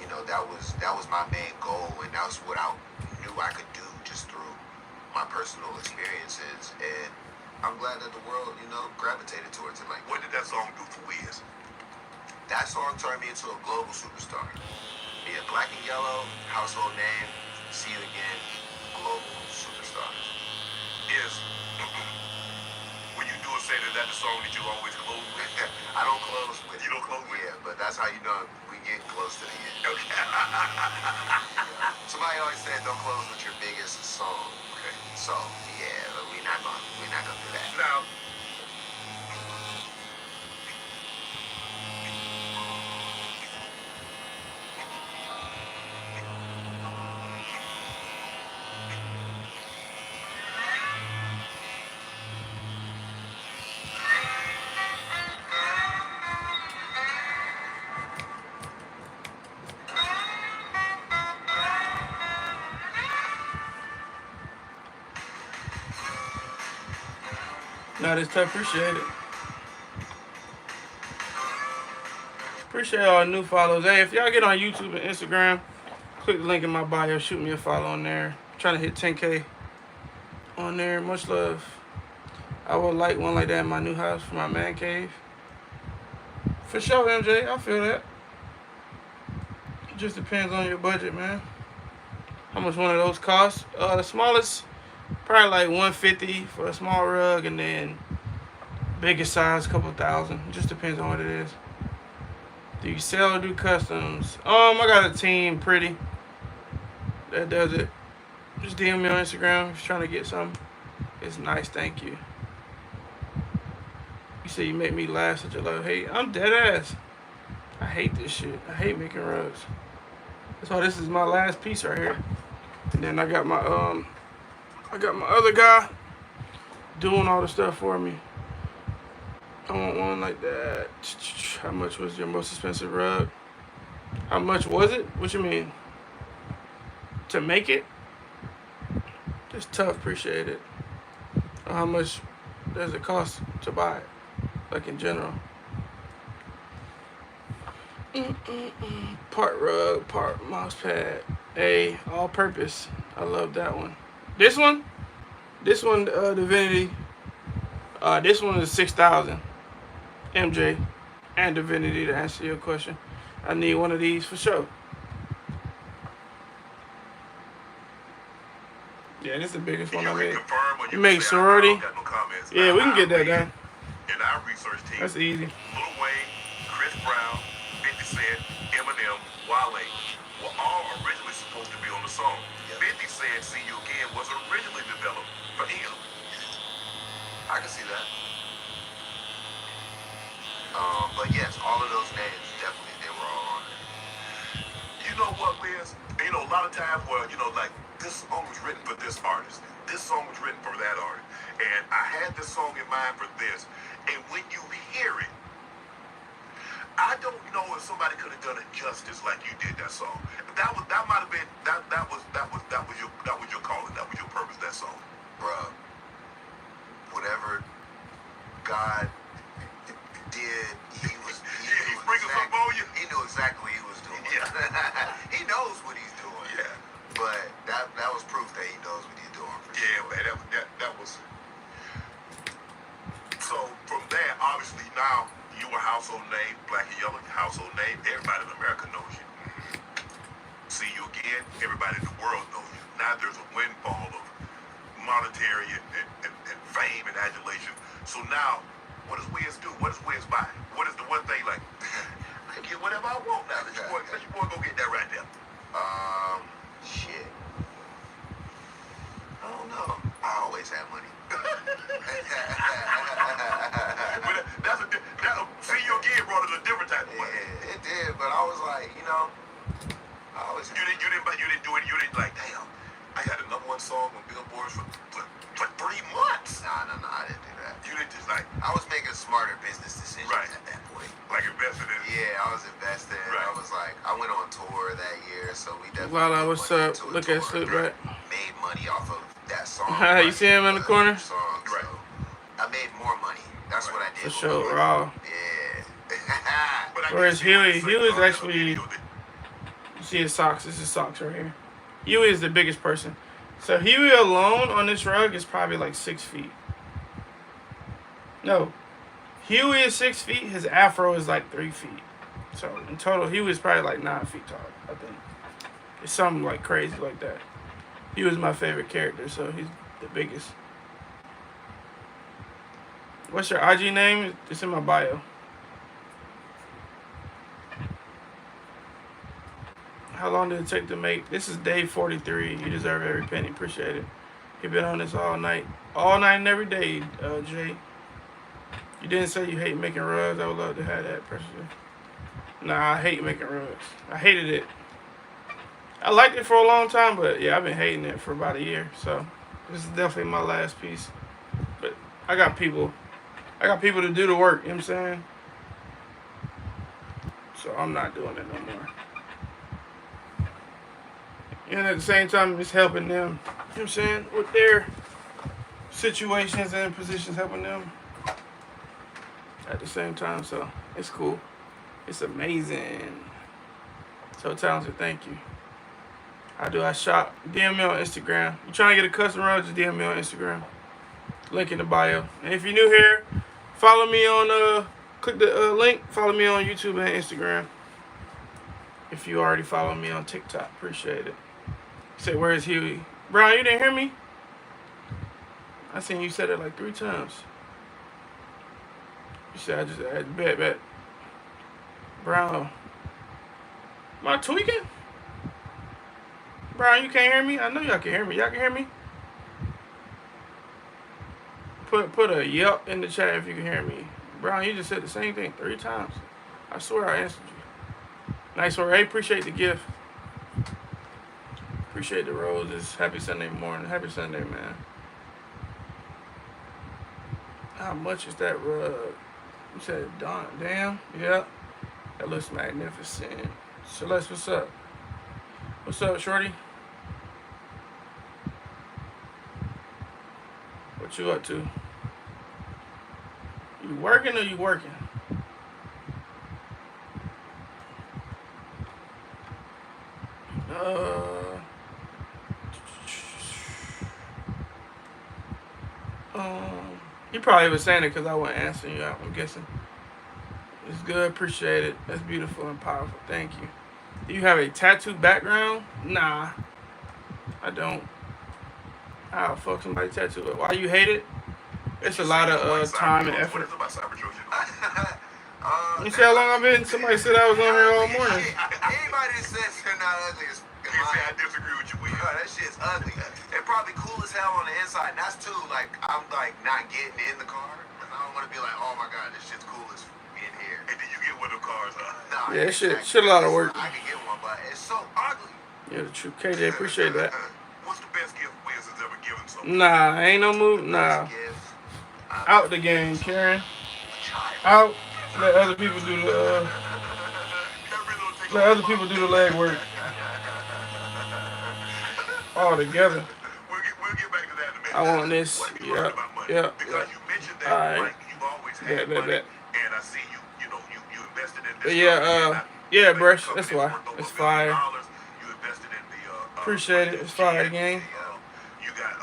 You know, that was my main goal, and that was what I knew I could do just through my personal experiences. And I'm glad that the world, you know, gravitated towards it. Like, What did that song do for Wiz? that song turned me into a global superstar. Yeah, Black and Yellow, household name, See You Again, global superstar. Is when you do a say that that's the song that you always close with. I don't close with You don't close with? Yeah, but that's how you know we get close to the end. Okay. Somebody always said don't close with your biggest song. Okay. So yeah, but we're not gonna do that. Now, Not this tough. Appreciate it. Appreciate all the new follows. Hey, if y'all get on YouTube and Instagram, click the link in my bio. Shoot me a follow on there. Trying to hit 10K on there. Much love. I would like one like that in my new house for my man cave. For sure, MJ. I feel that. It just depends on your budget, man. How much one of those costs? The smallest, probably like $150 for a small rug, and then biggest size, couple thousand. It just depends on what it is. Do you sell or do customs? I got a team, Pretty, that does it. Just DM me on Instagram if you're trying to get something. It's nice, thank you. You say you make me laugh, such a love hate. I'm dead ass. I hate this shit. I hate making rugs. That's why this is my last piece right here. And then I got my other guy doing all the stuff for me. I want one like that. How much was your most expensive rug? How much was it? What you mean? To make it? It's tough, appreciate it. How much does it cost to buy it? Like in general. Part rug, part mouse pad. All purpose. I love that one. This one, Divinity. This one is 6,000. MJ and Divinity, to answer your question. I need one of these for sure. Yeah, this is the biggest one I made. You make sorority? Yeah, we can get that done. In our research team, That's easy. Lil Wayne, Chris Brown, 50 Cent, Eminem, Wale were all originally supposed to be on the song. 50 Cent, See You Again was originally developed for him. I can see that. But yes, all of those names definitely they were all on there. You know what, Wiz? You know, a lot of times where, you know, like, this song was written for this artist. This song was written for that artist. And I had this song in mind for this. And when you hear it, I don't know if somebody could have done it justice like you did that song. That might have been that was your calling, that was your purpose, that song. Bruh, whatever God did, he sprinkled something on you. He knew exactly what he was doing. Yeah. He knows what he's doing. Yeah. But that was proof that he knows what he's doing. For Yeah, sure. man, that was. So from there, obviously now you were household name, black and yellow, household name. Everybody in America knows you. See you again, everybody in the world knows you. Now there's a windfall of monetary and fame and adulation. So now, what does Wiz do? What does Wiz buy? What is the one thing like, I can get whatever I want now. Let your boy go get that right there. Shit. I don't know. I always have money. See you again brought it a different type of money. Yeah, it did, but I was like, you know, I always You didn't do it. You didn't like, damn. I got a #1 song on Billboard for 3 months. No, I didn't do that. You didn't just like, I was making smarter business decisions Right. at that point. like invested in. Yeah, I was investing. Right. I was like, I went on tour that year, so we definitely. Lala, put what's money up? into a Look at tour. Slip Back. Made money off of that song. You see him in the corner? Song, Right. so I made more money. That's what I did. For with sure, my money. raw. Yeah. But I Whereas did see what Huey- you said Huey's about that actually- video that- You see his socks. This is socks right here. Huey is the biggest person. So Huey alone on this rug is probably like 6 feet. No. Huey is 6 feet. His afro is like 3 feet. So in total, Huey is probably like 9 feet tall, I think. It's something like crazy like that. He was my favorite character, so he's the biggest. What's your IG name? It's in my bio. How long did it take to make? This is day 43. You deserve every penny. Appreciate it. You've been on this all night. All night and every day, Jay. You didn't say you hate making rugs. I would love to have that personally. Nah, I hate making rugs. I hated it. I liked it for a long time, but yeah, I've been hating it for about a year. So this is definitely my last piece. But I got people to do the work, you know what I'm saying? So I'm not doing it no more. And at the same time, it's helping them, you know what I'm saying, with their situations and positions, helping them at the same time. So it's cool. It's amazing. So talented, thank you. How do I shop? DM me on Instagram. You trying to get a custom rug, just DM me on Instagram. Link in the bio. And if you're new here, follow me on, click the link. Follow me on YouTube and Instagram. If you already follow me on TikTok, appreciate it. Say, where's Huey? Brown, you didn't hear me? I seen you said it like 3 times. You said, I bet. Brown. Am I tweaking? Brown, you can't hear me? I know y'all can hear me. Y'all can hear me? Put a yelp in the chat if you can hear me. Brown, you just said the same thing 3 times. I swear I answered you. Nice one. Hey, appreciate the gift. Appreciate the roses. Happy Sunday morning. Happy Sunday, man. How much is that rug? You said, damn. Yep. That looks magnificent. Celeste, what's up? What's up, shorty? What you up to? You working or you working? You probably was saying it because I wasn't answering you. I'm guessing. It's good. Appreciate it. That's beautiful and powerful. Thank you. Do you have a tattoo background? Nah, I don't. I'll fuck somebody tattoo it. Why you hate it? It's a lot of time and effort. You see how long I've been? Somebody said I was on here all morning. Anybody that says they're not ugly is say I disagree with you, Will. that shit's ugly. They're probably cool as hell on the inside. And that's too, like, I'm like not getting in the car. And I don't want to be like, oh my god, this shit's cool as in here. And then you get one of them cars, huh? Nah, Yeah, shit a exactly. lot of work. I can get one, but it's so ugly. Yeah, the true KJ, appreciate that. What's the best gift Wiz has ever given someone? Nah, ain't no move. Nah, out the game, Karen. Out. Let other people do the. Let other people do the leg work. All together. We'll get back to that in a minute. I want this. What have you learned about money? Yeah. Because you mentioned that Alright. like, you've always had money, and I see you know, you invested in this. Yeah, brush. That's why. It's fire. You invested in the. Appreciate it. It's fire, gang. You got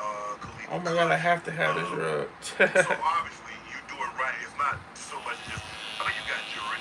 Oh my god, I have to have this rug. So obviously you do it right. It's not so much just. I mean, you got jewelry.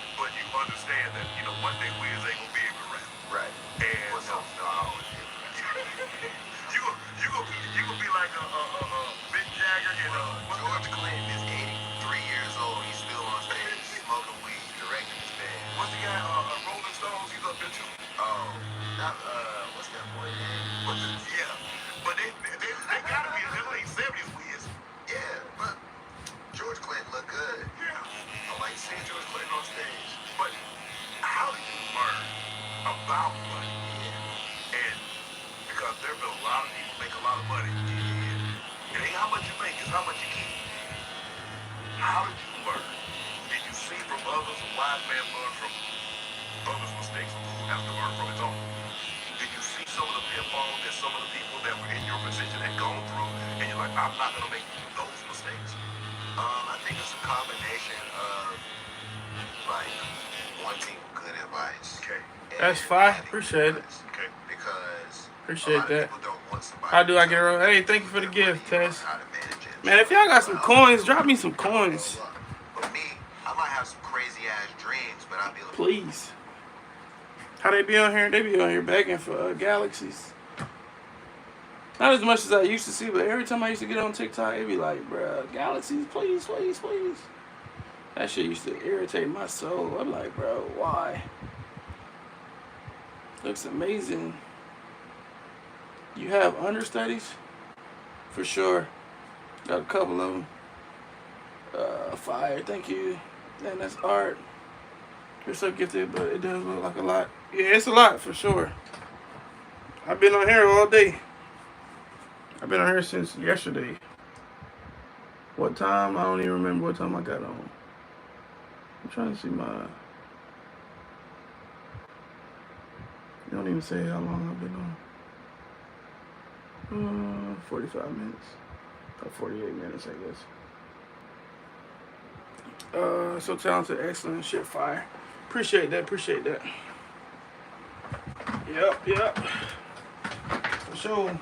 lot of people make a lot of money. It ain't how much you make, it's how much you keep. How did you learn? Did you see from others? A wise man learned from others' mistakes. A fool has to learn from his own. Did you see some of the pitfalls that some of the people that were in your position had gone through, and you're like, I'm not gonna make those mistakes? I think it's a combination of like wanting good advice. Okay. That's and fine. having Appreciate it. advice. Okay. Because Appreciate a lot that. of people don't want somebody How do I to get tell around? them Hey, thank you for the gift, their money, Tess. how to manage it. Man, if y'all got some coins, drop me some coins. For me, I might have some crazy ass dreams, but I'll be like, Please. How they be on here? They be on here begging for galaxies. Not as much as I used to see, but every time I used to get on TikTok, it'd be like, bruh, galaxies, please, please, please. That shit used to irritate my soul. I'm like, bro, why? Looks amazing. You have understudies? For sure. Got a couple of them. Fire, thank you. Man, that's art. You're so gifted, but it does look like a lot. Yeah, it's a lot for sure. I've been on here all day. I've been on here since yesterday. What time? I don't even remember what time I got on. I'm trying to see my... You don't even say how long I've been on. 45 minutes. Or 48 minutes, I guess. So talented, excellent, shit fire. Appreciate that, appreciate that. Yep. For sure.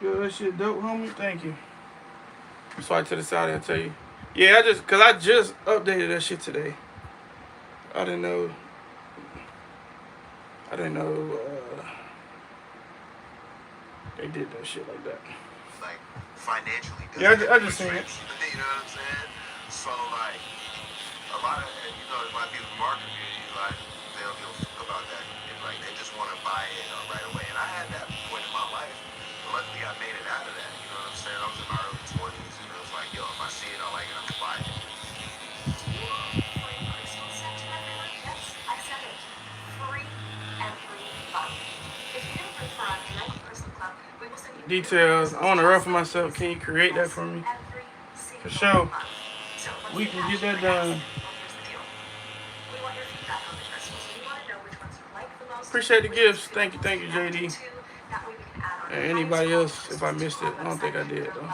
Yo, that shit dope, homie. Thank you. Swipe to the side, I'll tell you. Yeah, I just updated that shit today. I didn't know, they did that shit like that. like financially. Yeah, I just seen it. You know what I'm saying? So like a lot of a lot of people in the market community like they don't give a fuck about that. And, like they just want to buy it right away. And I had that point in my life. But luckily I made it out of that. You know what I'm saying? I was in my early 20s. You know, it's like yo, if I see it, I like it, I'm gonna buy it. Do you want free crystal set to everyone? Yes, I said it. Free every month. If you don't prefer our Connect Crystal Club, we will send you Details. I want to ruffle myself. Can you create that for me? For sure. We can get that done. Appreciate the gifts. Thank you, JD. And anybody else, if I missed it, I don't think I did though.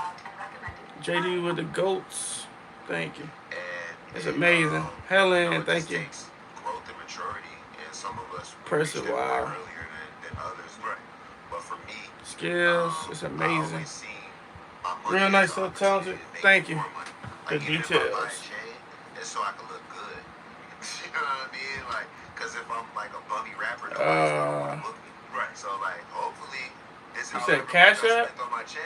JD with the goats. Thank you. It's amazing. Helen, thank you. Growth and maturity, and some of us Impressive, reached it wow. earlier than others. Right. But for me, Skills, it's I amazing. always seen my money Real as nice, so an talented. opportunity to make Thank you. more money. The Like, even if I details. buy a chain, it's so I can look good. You know what I mean? Like, because if I'm like a bummy rapper, nobody's gonna want to book me. Right. So like, hopefully, this You is said Cash App? on my chain.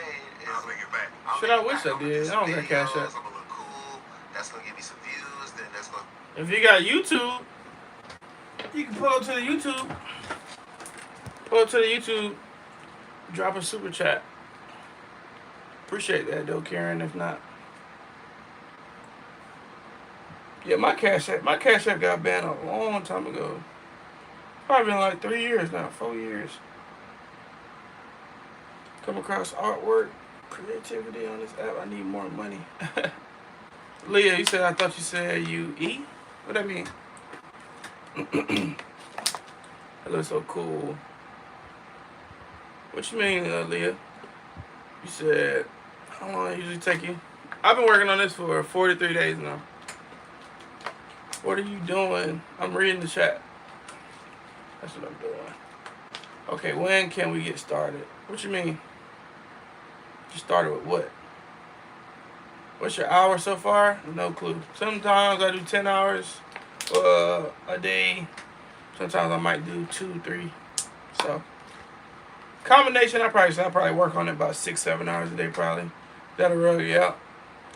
I'll bring it back. Shit, I wish I did. I don't got Cash App. I'm gonna look cool. That's gonna give me some views. Then that's gonna. If you got YouTube, you can pull up to the YouTube. Pull up to the YouTube. Drop a super chat. Appreciate that though, Karen. If not, yeah, my Cash App got banned a long time ago. Probably been like 3 years now, 4 years. Come across artwork, creativity on this app. I need more money. Leah, you said, I thought you said UE? What that mean? That looks so cool. What you mean, Leah? You said, how long it usually take you? I've been working on this for 43 days now. What are you doing? I'm reading the chat. That's what I'm doing. Okay, when can we get started? What you mean? You started with what? What's your hour so far? No clue. Sometimes I do 10 hours a day. Sometimes I might do 2, 3. So combination, I probably work on it about 6-7 hours a day probably. That'll rug you out.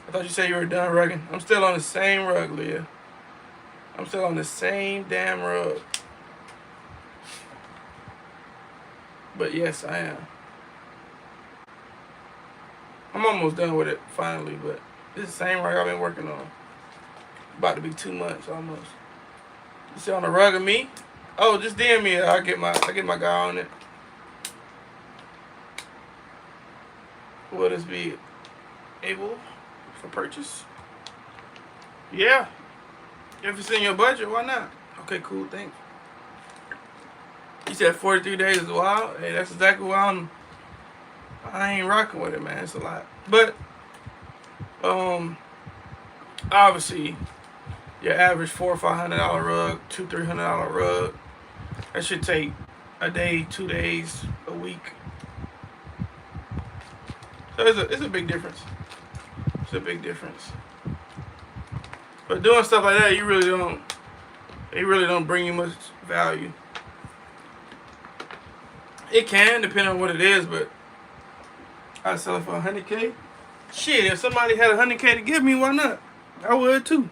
I thought you said you were done rugging. I'm still on the same rug, Leah. I'm still on the same damn rug. But yes, I am. I'm almost done with it finally, but this is the same rug I've been working on. About to be 2 months almost. You see on the rug of me? Oh, just DM me. I get my guy on it. will this be able for purchase? Yeah. If it's in your budget, why not? Okay, cool, thanks. You said 43 days is wild. Hey, that's exactly why I ain't rocking with it, man. It's a lot. But obviously your average $400 or $500 rug, $200-$300 rug, that should take a day, 2 days, a week. So it's a big difference. It's a big difference. But doing stuff like that, it really don't bring you much value. It can, depend on what it is, but I'd sell it for $100K. Shit, if somebody had $100K to give me, why not? I would too.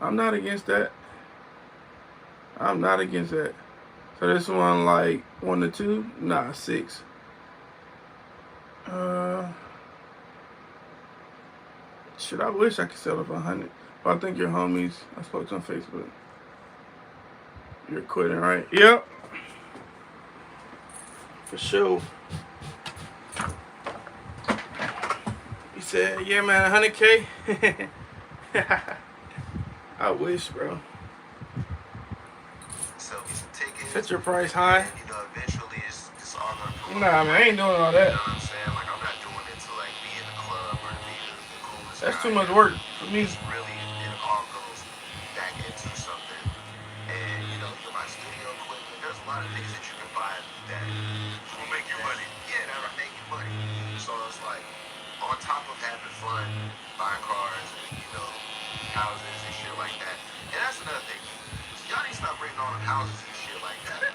I'm not against that. I'm not against that. So this one, like 1 to 2, nah, 6. Shit, I wish I could sell it for 100. But I think your homies I spoke to on Facebook. You're quitting, right? Yep. For sure. He said, yeah, man, 100K. I wish, bro. Sell me some tickets. Set your price high. And, eventually it's all gonna pull Nah, man, I ain't doing all that. You know what I'm saying? Like, I'm not doing it to, like, be in the club or to be the coolest That's guy. too much work for me. It's really, it all goes back into something. And, my studio equipment, there's a lot of things that you can buy that Will make you money. Yeah, that will make you money. So it's like, on top of having fun, buying cars, and, houses and shit like that. And that's another thing. Y'all need to stop bringing on them houses and shit like that.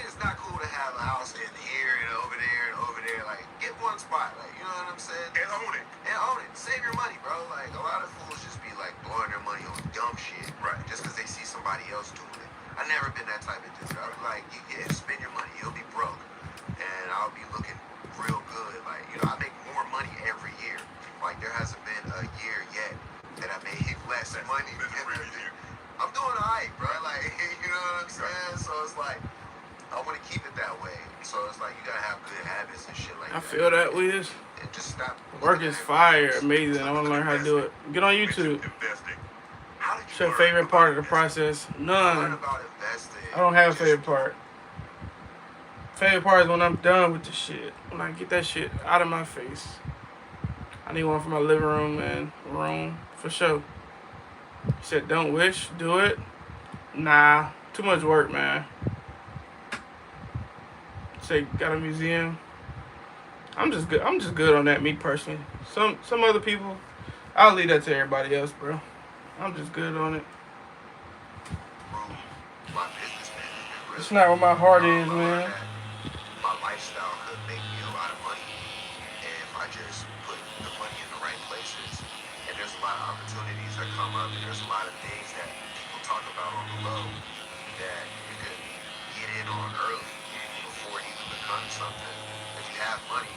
It's not cool to have a house in here and over there and over there. Like, get one spot. Like, you know what I'm saying? And own it. And own it. Save your money, bro. Like, a lot of fools just be, like, blowing their money on dumb shit. Right. Just because they see somebody else doing it. I never been that type of dude. I was like, spend your money. You'll be broke. And I'll be looking real good. Like, I make more money every year. Like, there hasn't been a year yet that I made less money. I'm doing alright, bro. Like, you know what I'm saying? So it's like, I want to keep it that way. So it's like, you gotta have good habits and shit like that. I feel that, Wiz. And just stop. Work is fire, amazing. I want to learn how to do it. Get on YouTube. Investing. How did What's you your learn favorite about part of the investing? process? Learn None. about investing. I don't have a Just favorite part. Favorite part is when I'm done with the shit. When I get that shit out of my face. I need one for my living room, man. Room, for sure. He said, don't wish, do it. Nah, too much work, man. Say, got a museum. I'm just good on that, me personally. Some other people, I'll leave that to everybody else, bro. I'm just good on it. My business management. It's not where my heart is, man. My lifestyle could make me a lot of money if I just put the money in the right places. And there's a lot of opportunities that come up, and there's a lot of things that people talk about on the low that you can get in on early before it even becomes something. If you have money,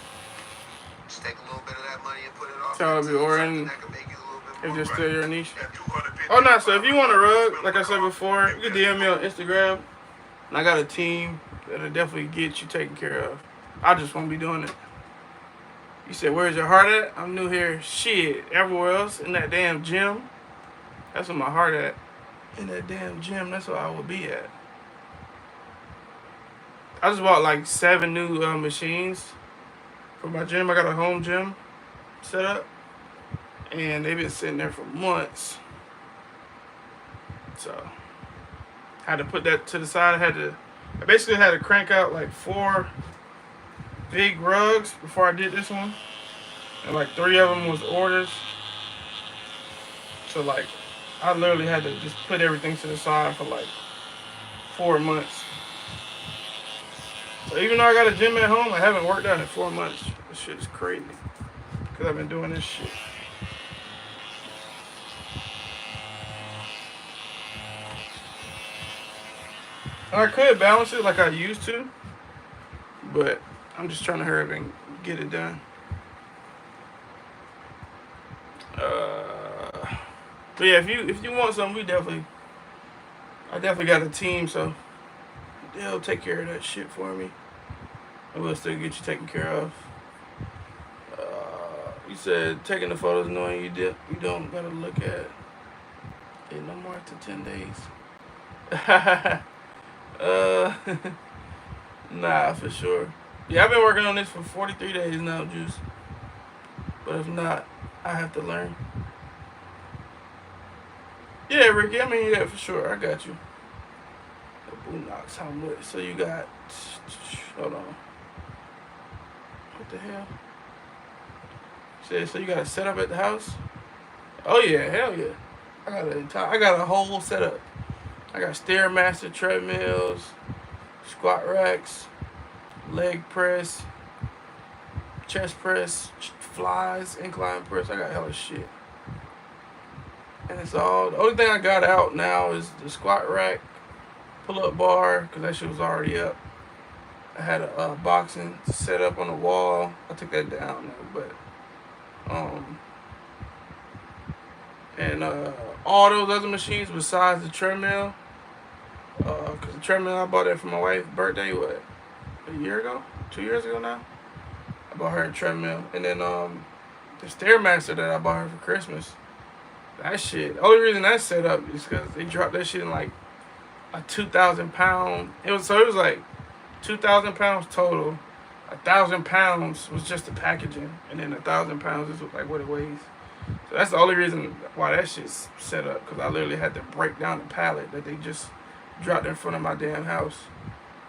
just take a little bit of that money and put it off. So it'll be Something that can make you a little bit if more there's still your niche. At 250. Oh, no, so if you want a rug, like I said before, you can DM me on Instagram. And I got a team that'll definitely get you taken care of. I just won't be doing it. You said, where's your heart at? I'm new here. Shit, everywhere else in that damn gym. That's where my heart at. In that damn gym, that's where I would be at. I just bought like 7 new machines for my gym. I got a home gym set up. And they've been sitting there for months. So I had to put that to the side. I basically had to crank out like 4 big rugs before I did this one. And like 3 of them was orders. So like I literally had to just put everything to the side for like 4 months. So even though I got a gym at home, I haven't worked out in 4 months. This shit is crazy. Because I've been doing this shit. And I could balance it like I used to, but I'm just trying to hurry up and get it done. But yeah, if you want something, I definitely got a team, so they'll take care of that shit for me. And we'll still get you taken care of. You said taking the photos knowing you don't gotta look at it no more than 10 days. uh, nah, for sure. Yeah, I've been working on this for 43 days now, Juice. But if not, I have to learn. Yeah, Ricky, I mean, yeah, for sure. I got you. The Boondocks, how much? So you got, hold on. What the hell? Said, so you got a setup at the house? Oh yeah, hell yeah. I got a whole setup. I got Stairmaster treadmills, squat racks, leg press, chest press, flies, incline press. I got hella shit. And it's all, the only thing I got out now is the squat rack, pull-up bar, because that shit was already up. I had a boxing set up on the wall. I took that down now, but and all those other machines besides the treadmill, because the treadmill I bought that for my wife's birthday, what, a year ago, 2 years ago now. I bought her a treadmill, and then the Stairmaster that I bought her for Christmas. That shit. The only reason that's set up is because they dropped that shit in like a 2,000 pound. It was like 2,000 pounds total. 1,000 pounds was just the packaging, and then 1,000 pounds is like what it weighs. So that's the only reason why that shit's set up, because I literally had to break down the pallet that they just dropped in front of my damn house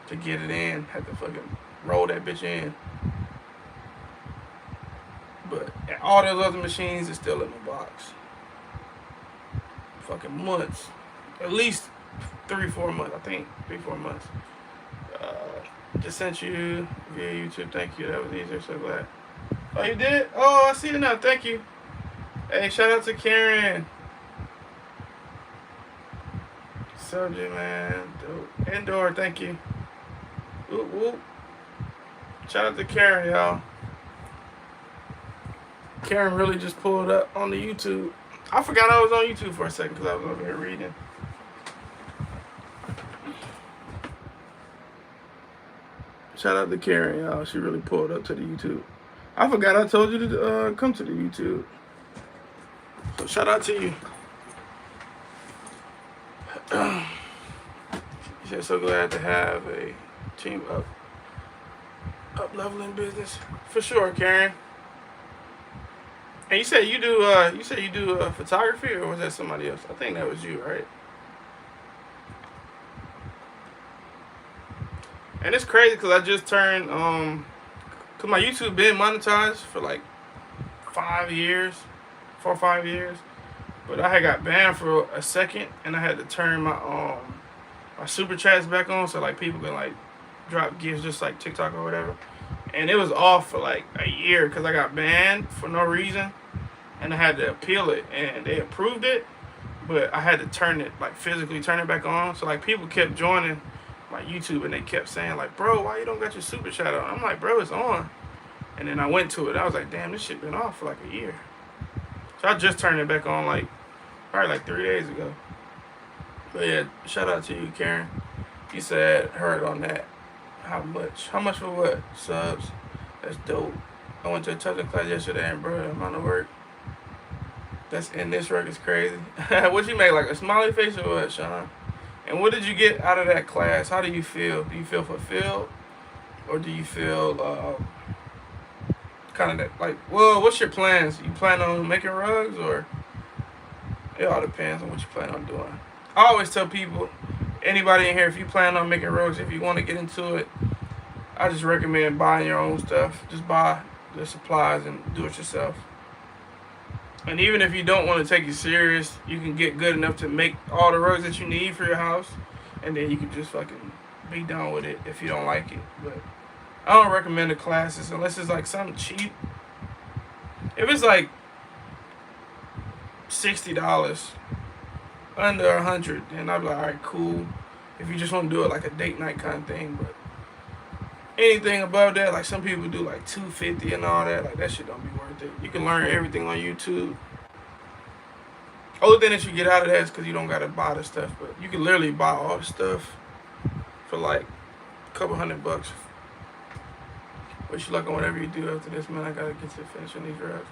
to get it in. Had to fucking roll that bitch in. But all those other machines is still in the box. Fucking months. At least 3-4 months, I think. 3-4 months. Just sent you via YouTube. Thank you. That was easier. So glad. Oh, you did? Oh, I see it now. Thank you. Hey, shout out to Karen. Subject, man. Dope. Indoor, thank you. Whoop, whoop. Shout out to Karen, y'all. Karen really just pulled up on the YouTube. I forgot I was on YouTube for a second because I was over here reading. Shout out to Karen, y'all. She really pulled up to the YouTube. I forgot I told you to come to the YouTube. So shout out to you. She said, so glad to have a team up leveling business. For sure, Karen. And you said you do photography, or was that somebody else? I think that was you, right? And it's crazy because I just turned, because my YouTube been monetized for like 4 or 5 years. But I had got banned for a second, and I had to turn my super chats back on, so like people can like drop gifts just like TikTok or whatever. And it was off for like a year because I got banned for no reason, and I had to appeal it, and they approved it, but I had to turn it, like physically turn it back on. So like people kept joining my YouTube, and they kept saying like, bro, why you don't got your super chat on? I'm like, bro, it's on. And then I went to it. I was like, damn, this shit been off for like a year. So I just turned it back on like probably like 3 days ago. But yeah, shout out to you, Karen. You said heard on that. How much? How much for what? Subs. That's dope. I went to a Tufting class yesterday, and bro, amount of work that's in this work is crazy. What you make, like a smiley face or what, Sean? And what did you get out of that class? How do you feel? Do you feel fulfilled, or do you feel kind of that, like, well, what's your plans? You plan on making rugs, or it all depends on what you plan on doing. I always tell people, anybody in here, if you plan on making rugs, if you want to get into it, I just recommend buying your own stuff. Just buy the supplies and do it yourself. And even if you don't want to take it serious, you can get good enough to make all the rugs that you need for your house, and then you can just fucking be done with it if you don't like it. But I don't recommend the classes unless it's like something cheap. If it's like $60, under $100, then I'd be like, all right, cool. If you just want to do it like a date night kind of thing, but anything above that, like some people do like $250 and all that, like that shit don't be worth it. You can learn everything on YouTube. Only thing that you get out of that is because you don't gotta buy the stuff, but you can literally buy all the stuff for like a couple $100. Wish you luck on whatever you do after this, man. I gotta get to finishing these reps.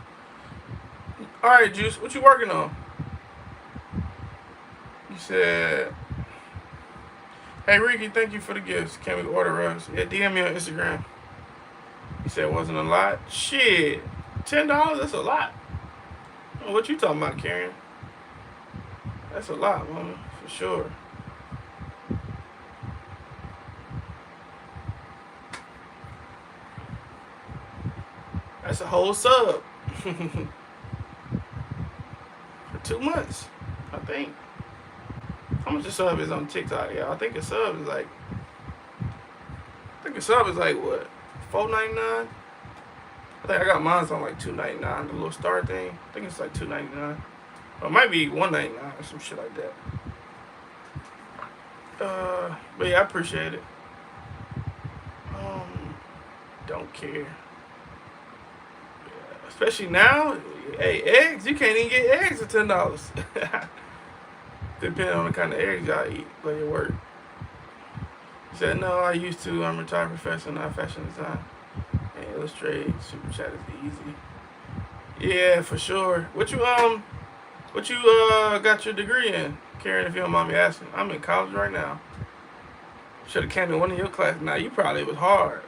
All right, Juice, what you working on? You said, hey, Ricky, thank you for the gifts. Can we order us? Yeah, DM me on Instagram. You said it wasn't a lot? Shit. $10? That's a lot. What you talking about, Karen? That's a lot, woman, for sure. That's a whole sub. For 2 months, I think. How much a sub is on TikTok? Yeah, I think a sub is like what? $4.99? I think I got mine on like $2.99, the little star thing. I think it's like $2.99. Or it might be $1.99 or some shit like that. But yeah, I appreciate it. Don't care. Yeah, especially now, hey, eggs, you can't even get eggs for $10. Depending on the kind of eggs y'all eat, like at work. He said, no, I used to. I'm a retired professor, not fashion design. And illustrate, super chat is easy. Yeah, for sure. What you got your degree in, Karen, if you don't mind me asking? I'm in college right now. Should have came to one of your classes. Now, you probably was hard.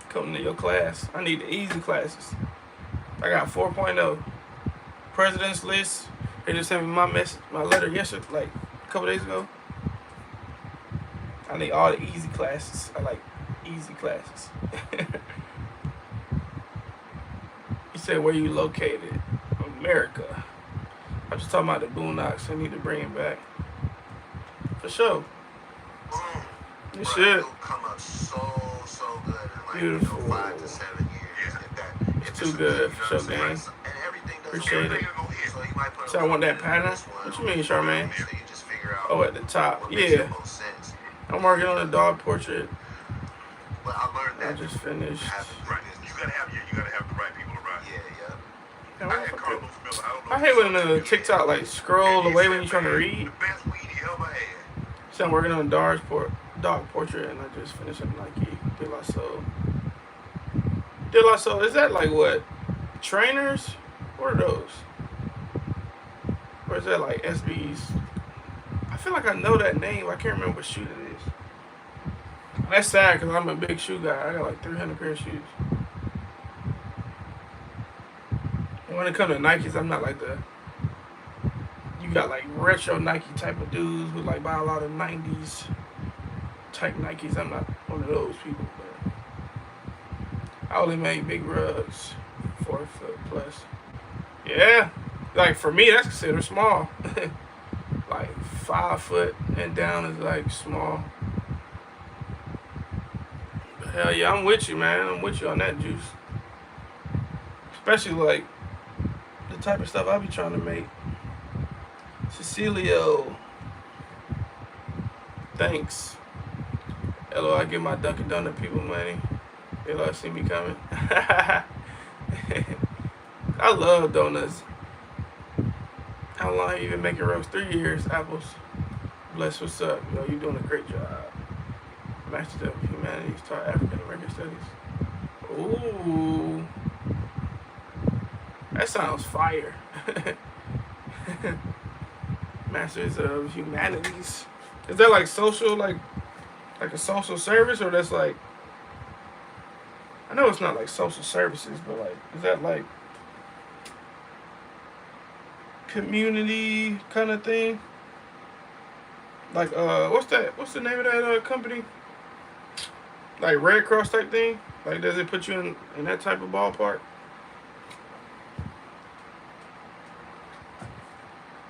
Coming to your class. I need the easy classes. I got 4.0. President's list. They just sent me my letter yesterday, like a couple days ago. I need all the easy classes. I like easy classes. He said, where you located? America. I'm just talking about the Boondocks. I need to bring it back. For sure. You should. It'll come up so good in like Beautiful. 5 to 7 years. It's too good. For sure, gang. And everything does Appreciate it. So you might put So I want that pattern. What you mean, Charmaine? So you just figure out Oh, at the top. what makes Yeah. the most sense. I'm working on a dog portrait. But I learned I that just finished. Right. You gotta have the right people around. Yeah. I had Carlos Miller. I don't know. I hate when the TikTok like scroll away when you're trying to read. The best weed he ever had. So I'm working on a dog portrait, and I just finished a Nike De La Soul. De La Soul, is that like what? Trainers? What are those? Or is that like SBs? I feel like I know that name. I can't remember what shoe it is. That's sad because I'm a big shoe guy. I got like 300 pair of shoes. When it comes to Nikes, I'm not like you got like retro Nike type of dudes who like buy a lot of 90s type Nikes. I'm not one of those people, but I only make big rugs, 4 foot plus. Yeah, like for me, that's considered small. Like 5 foot and down is like small. But hell yeah, I'm with you, man. I'm with you on that, Juice. Especially like the type of stuff I be trying to make. Cecilio, thanks. Hello, I give my Dunkin' Donut people money. Hello, see me coming. I love donuts. How long have you been making roast? 3 years, apples. Bless, what's up? Yo, you doing a great job. Master of Humanities, taught African American Studies. Ooh. That sounds fire. Masters of Humanities. Is that like social, like a social service, or that's like, I know it's not like social services, but like, is that like community kind of thing? Like, what's the name of that company? Like Red Cross type thing? Like, does it put you in that type of ballpark?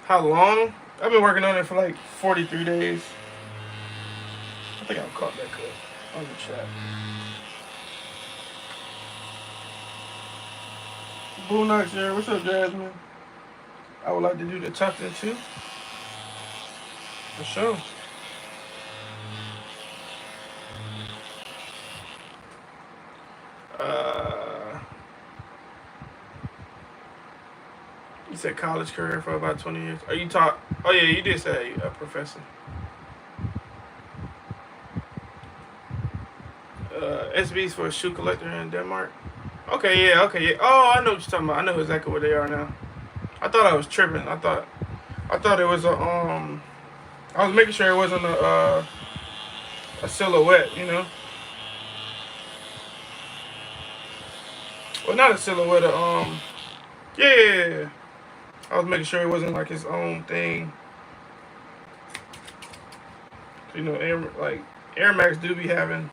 How long? I've been working on it for like 43 days. I think I'll call back up on the chat. Boondocks here. What's up, Jasmine? I would like to do the Tufting too. For sure. You said college career for about 20 years. Are you taught? Oh yeah, you did say a professor. SB's for a shoe collector in Denmark. Okay, yeah, okay, yeah. Oh, I know what you're talking about. I know exactly where they are now. I thought I was tripping. I thought it was a I was making sure it wasn't a silhouette, you know. Well, not a silhouette. Yeah, yeah, yeah, yeah. I was making sure it wasn't like his own thing. You know, Air Max do be having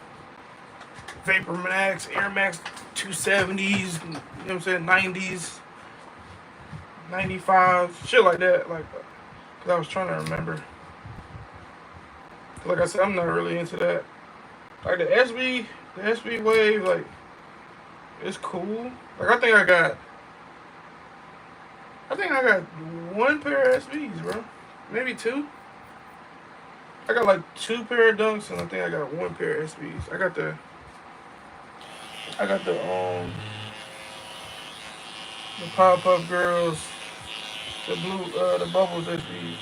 Vapor Max, Air Max 270s, you know what I'm saying, 90s, 95, shit like that. Like, cause I was trying to remember. Like I said, I'm not really into that. Like the SB Wave, like it's cool. Like I think I got one pair of SBs, bro. Maybe two. I got like two pair of Dunks, and I think I got one pair of SBs. I got the Powerpuff Girls, the Bubbles SBs.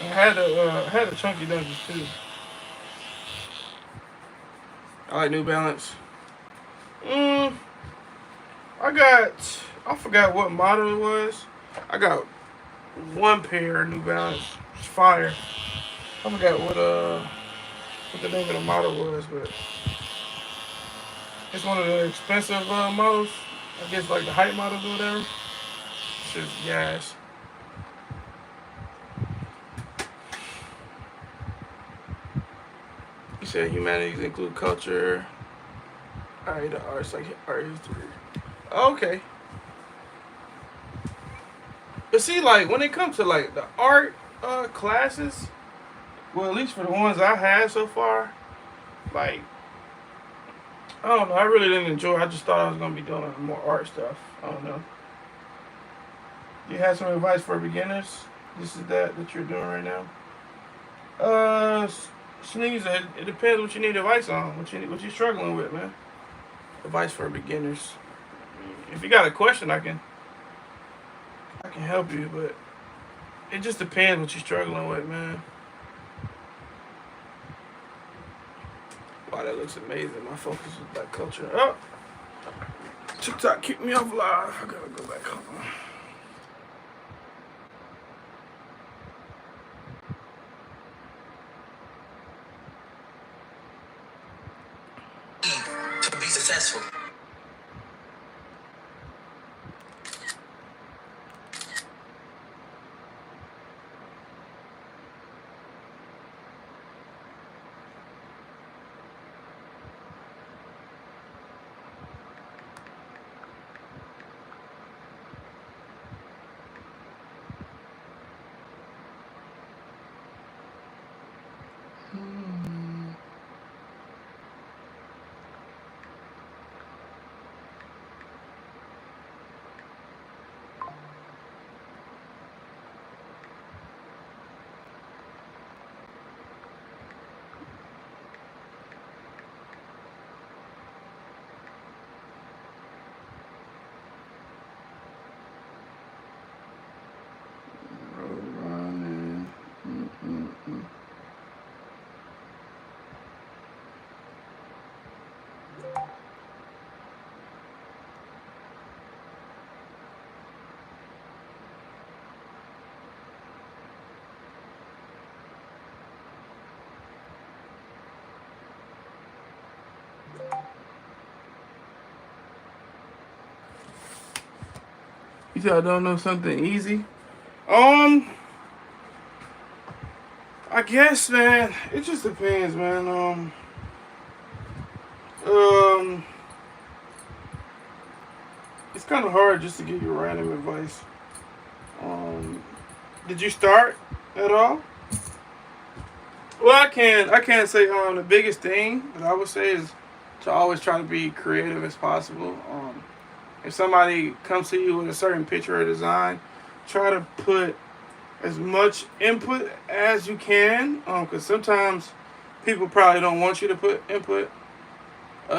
I had the Chunky Dunkies too. I like New Balance. Mm, I forgot what model it was. I got one pair of New Balance. It's fire. I forgot what the name of the model was, but it's one of the expensive models. I guess like the hype models or whatever. It's just gas. You said humanities include culture. Alright, the arts like art history. Okay. But see, like when it comes to like the art classes, well, at least for the ones I had so far, like I don't know, I really didn't enjoy it. I just thought I was gonna be doing more art stuff. I don't know. Do you have some advice for beginners? This is that you're doing right now. Sneeze. It depends what you need advice on. What you struggling with, man. Advice for beginners. If you got a question, I can help you, but it just depends what you're struggling with, man. Wow, that looks amazing. My focus is black culture. Oh, TikTok kicked me off live. I gotta go back home. To be successful. You said I don't know something easy. Um, I guess, man. It just depends, man. Um, it's kind of hard just to give you random advice. Um, did you start at all? Well, I can't say the biggest thing that I would say is to always try to be creative as possible. If somebody comes to you with a certain picture or design, try to put as much input as you can, because sometimes people probably don't want you to put input.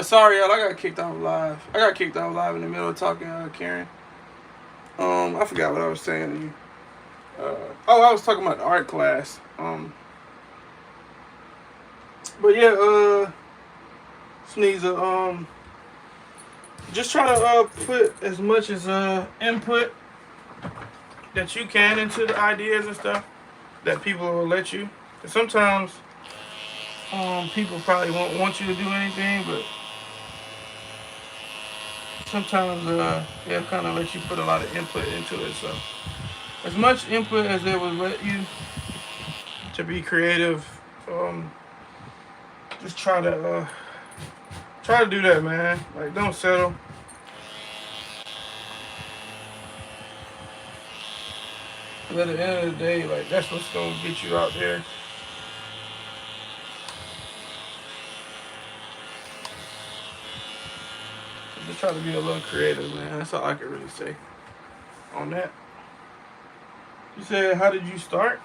Sorry, y'all, I got kicked off live. I got kicked off live in the middle of talking to Karen. I forgot what I was saying to you. I was talking about the art class. But yeah, Sneezer, just try to put as much as input that you can into the ideas and stuff that people will let you. 'Cause sometimes people probably won't want you to do anything, but sometimes they'll kind of let you put a lot of input into it. So as much input as they would let you to be creative, just try to do that, man. Like, don't settle. But at the end of the day, like, that's what's gonna get you out there. So just try to be a little creative, man. That's all I can really say on that. You said, how did you start?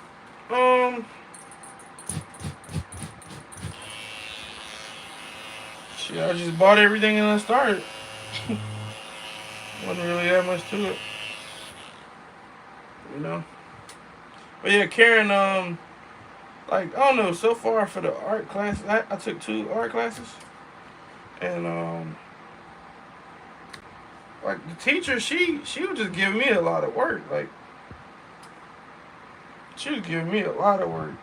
Shit, I just bought everything and I started. Wasn't really that much to it, you know. But yeah, Karen, like, I don't know, so far for the art class, I took 2 art classes, and like, the teacher, she was just giving me a lot of work. Like, she was giving me a lot of work.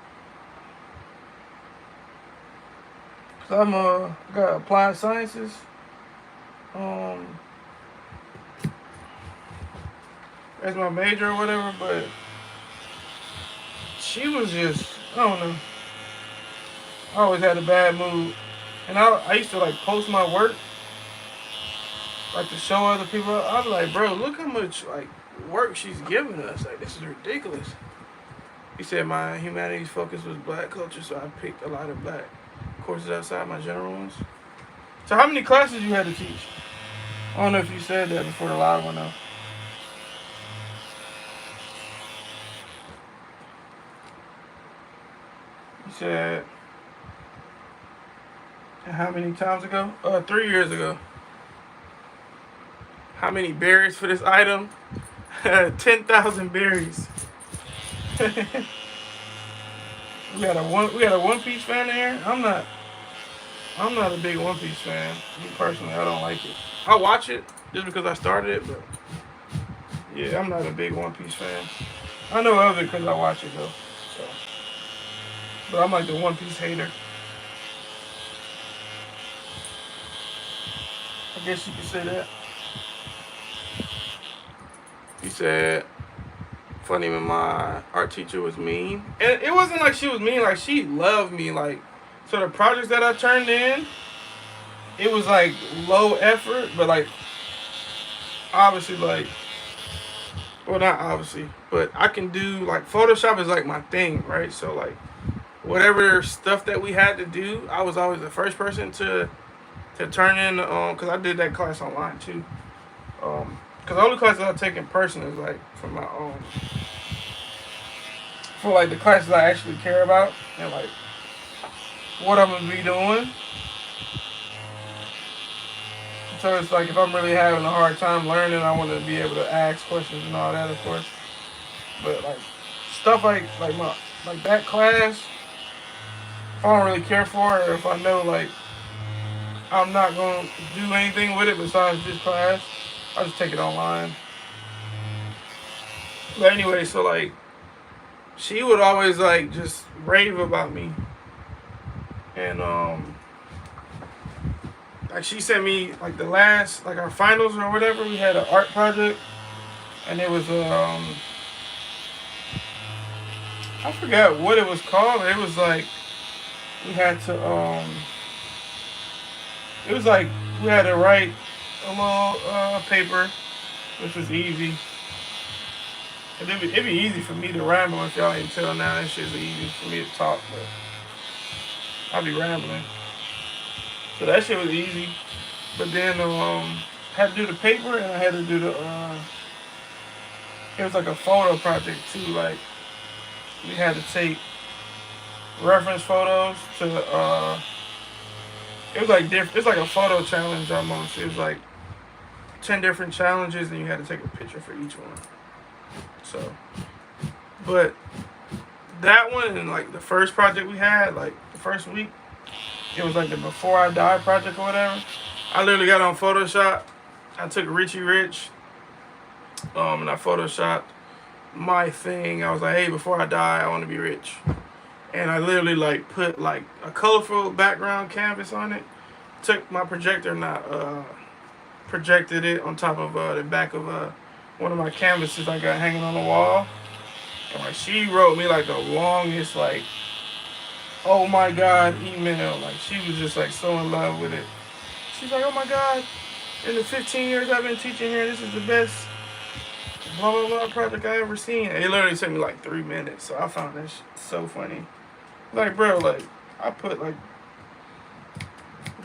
Cause I'm got applied sciences. As my major or whatever, but she was just, I don't know. I always had a bad mood, and I used to like post my work, like to show other people. I was like, bro, look how much like work she's giving us. Like, this is ridiculous. He said my humanities focus was black culture, so I picked a lot of black courses outside my general ones. So how many classes you had to teach? I don't know if you said that before the live went out. You said, how many times ago? 3 years ago. How many berries for this item? 10,000 berries. We got a One Piece fan in here. I'm not a big One Piece fan. Me personally, I don't like it. I watch it just because I started it, but yeah, I'm not a big One Piece fan. I know of it because I watch it though. So, but I'm like the One Piece hater. I guess you could say that. He said, funny when my art teacher was mean. And it wasn't like she was mean, like she loved me. Like, so the projects that I turned in, it was like low effort, but like obviously like, well, not obviously, but I can do, like, Photoshop is like my thing, right? So like whatever stuff that we had to do, I was always the first person to turn in, because I did that class online too. Because the only classes I take in person is like for my for like the classes I actually care about and like what I'm gonna be doing. So it's like if I'm really having a hard time learning, I want to be able to ask questions and all that, of course. But like stuff like that class, if I don't really care for it, or if I know like I'm not gonna do anything with it besides this class, I just take it online. But anyway, so like she would always like just rave about me, and like she sent me like the last, like our finals or whatever, we had an art project, and it was I forgot what it was called, but it was like we had to it was like we had to write a little paper, which was easy. And it'd be easy for me to ramble if y'all ain't tell now. That shit's easy for me to talk, but I'll be rambling. So that shit was easy. But then had to do the paper, and I had to do the it was like a photo project too. Like we had to take reference photos to it was like different. It's like a photo challenge almost. It was like 10 different challenges, and you had to take a picture for each one. So, but that one and like the first project we had, like the first week, It was like the Before I Die project or whatever. I literally got on Photoshop. I took Richie Rich, and I photoshopped my thing. I was like, hey, before I die, I want to be rich. And I literally like put like a colorful background canvas on it. Took my projector and I projected it on top of the back of one of my canvases I got hanging on the wall. And like she wrote me like the longest like, oh my god email. Like she was just like so in love with it. She's like, oh my god, in the 15 years I've been teaching here, this is the best blah blah blah project I ever seen. And it literally took me like 3 minutes. So I found that so funny. Like bro, like I put like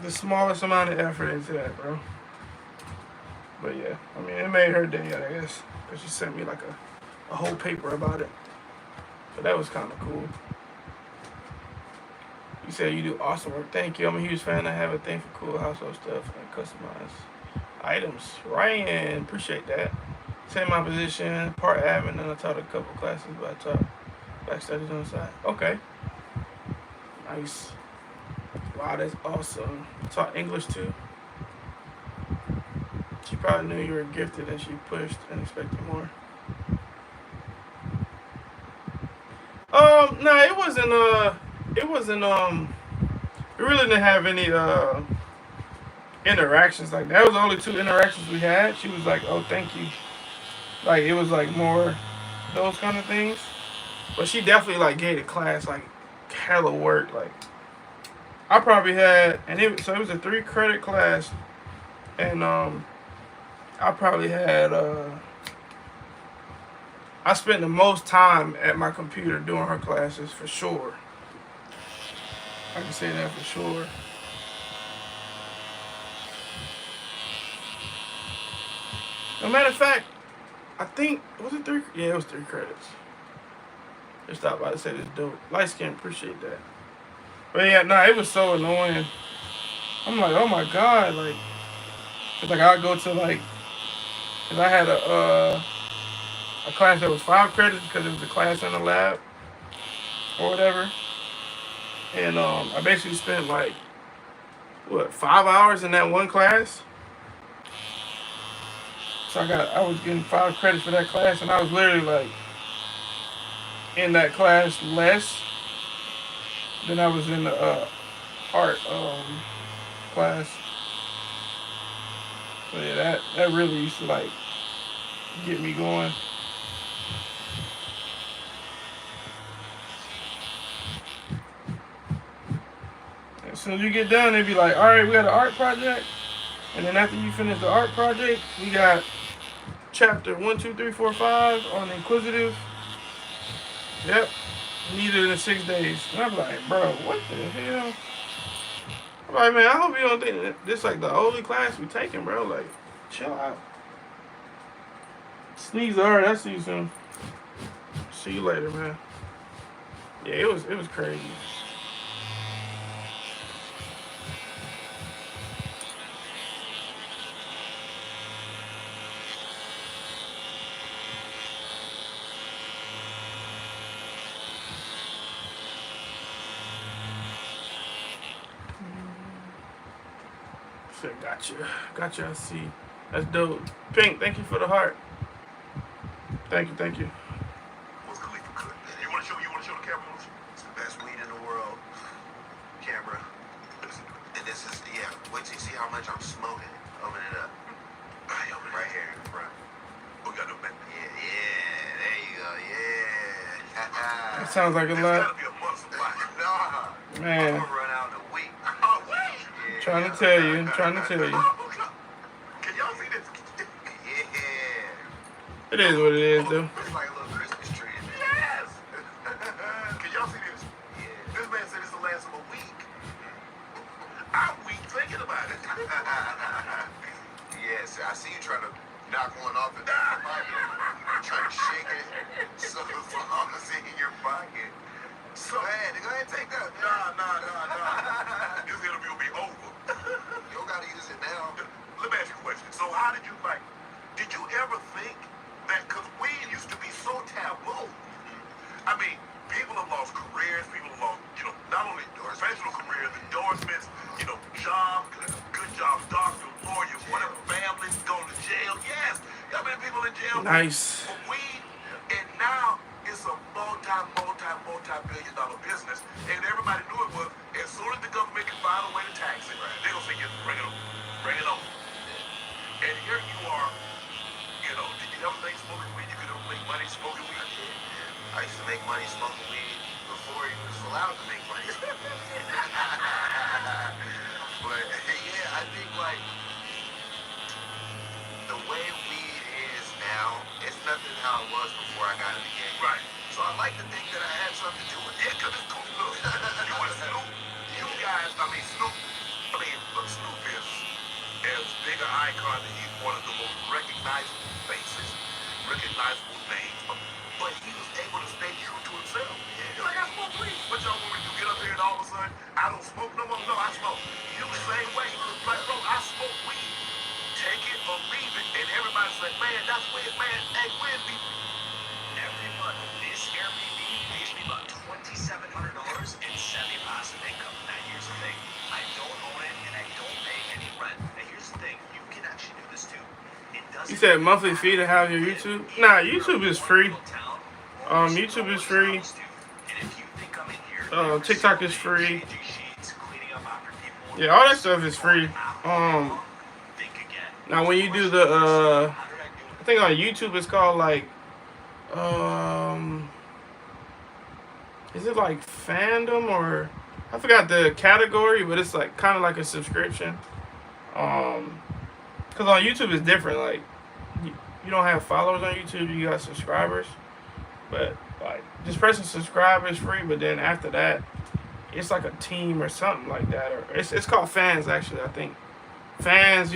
the smallest amount of effort into that, bro. But yeah, I mean, it made her day, I guess, because she sent me like a whole paper about it. So that was kind of cool. You said you do awesome work. Thank you. I'm a huge fan. I have a thing for cool household stuff and customized items. Ryan, appreciate that. Same my position, part admin, and I taught a couple classes, but I taught back studies on the side. Okay. Nice. Wow, that's awesome. Taught English too. She probably knew you were gifted and she pushed and expected more. No, we really didn't have any interactions like that. Was the only 2 interactions we had. She was like, oh, thank you. Like, it was like more those kind of things. But she definitely like gave the class like hella work. Like, I probably had, so it was a 3 credit class, and I probably had I spent the most time at my computer doing her classes for sure. I can say that for sure. No matter of fact, I think, was it 3? Yeah, it was 3 credits. Just stopped by to say this dope. Light skin, appreciate that. But yeah, nah, it was so annoying. I'm like, oh my god, like, cause like I'd go to like, cause I had a class that was 5 credits because it was a class in the lab or whatever, and I basically spent like 5 hours in that one class. So I was getting 5 credits for that class, and I was literally like in that class less than I was in the art class. So yeah, that really used to like get me going. As soon as you get done, they'd be like, all right, we got an art project. And then after you finish the art project, we got chapter 1, 2, 3, 4, 5 on the inquisitive. Yep. Needed in 6 days. And I'm like, bro, what the hell? I'm like, man, I hope you don't think that this like the only class we taking, bro. Like, chill out. Sneeze alright, I see you soon. See you later, man. Yeah, it was crazy. Gotcha, I see. That's dope. Pink, thank you for the heart. Thank you. What's Khalifa cook? You want to show the camera? It's the best weed in the world. Camera. And this is, yeah, wait till you see how much I'm smoking. Open it up. Right here in the front. Oh, you got no back. Yeah, there you go, yeah. That sounds like a There's lot. gotta be a month supply. Nah, Man, I'm gonna run out in a week. Oh, wait. Yeah, trying to tell you. Can y'all see this? Yeah. It is what it is, though. It's like a little Christmas tree in there. Yes. Can y'all see this? Yeah. This man said this will last him a week. I'm weak thinking about it. Yes, I see you trying to knock one off in your pocket. Trying to shake it so it's in your pocket. So, Go ahead and take that. nah. This interview will be over. You don't gotta use it now. Let me ask you a question. So how did you ever think that, because weed used to be so taboo. I mean, people have lost careers, people have lost, not only professional careers, endorsements, many people in jail Nice. for weed? And now it's a multi-billion-dollar business. And everybody knew it was, as soon as the government can find a way to tax it, they're going to say, yeah, bring it on. Bring it on. And here you are, you know, did you ever think smoking weed? You could ever make money smoking weed? I did. I used to make money smoking weed before he was allowed to make money. But yeah, I think like the way weed is now, it's nothing how it was before I got in the game. Right. So I like to think that I had something to do with it. Yeah, because it's cool. Look, you and Snoop, you guys, look, Snoop is as big an icon that he's one of the most recognizable faces, recognizable names. But he was able to stay true to himself. He's like, I smoke weed. What y'all want me to do? Get up here and all of a sudden, I don't smoke no more? No, I smoke. You the same way. Like, bro, I smoke weed. Take it or leave it. And everybody's like, man, that's weird, man. Hey, weird people. Every month, this Airbnb pays me about $2,700 in semi-passive income. Now, here's the thing. I don't own it, and I don't pay any rent. Now, here's the thing. You can actually do this, too. It doesn't You said monthly fee to have your YouTube? Nah, YouTube is free. YouTube is free. TikTok is free. Yeah, all that stuff is free. Now when you do the I think on YouTube it's called like is it like fandom or I forgot the category, but it's like kind of like a subscription. Cause on YouTube it's different. Like you don't have followers on YouTube, you got subscribers. But like just pressing subscribe is free, but then after that, it's like a team or something like that. Or it's called fans actually. I think fans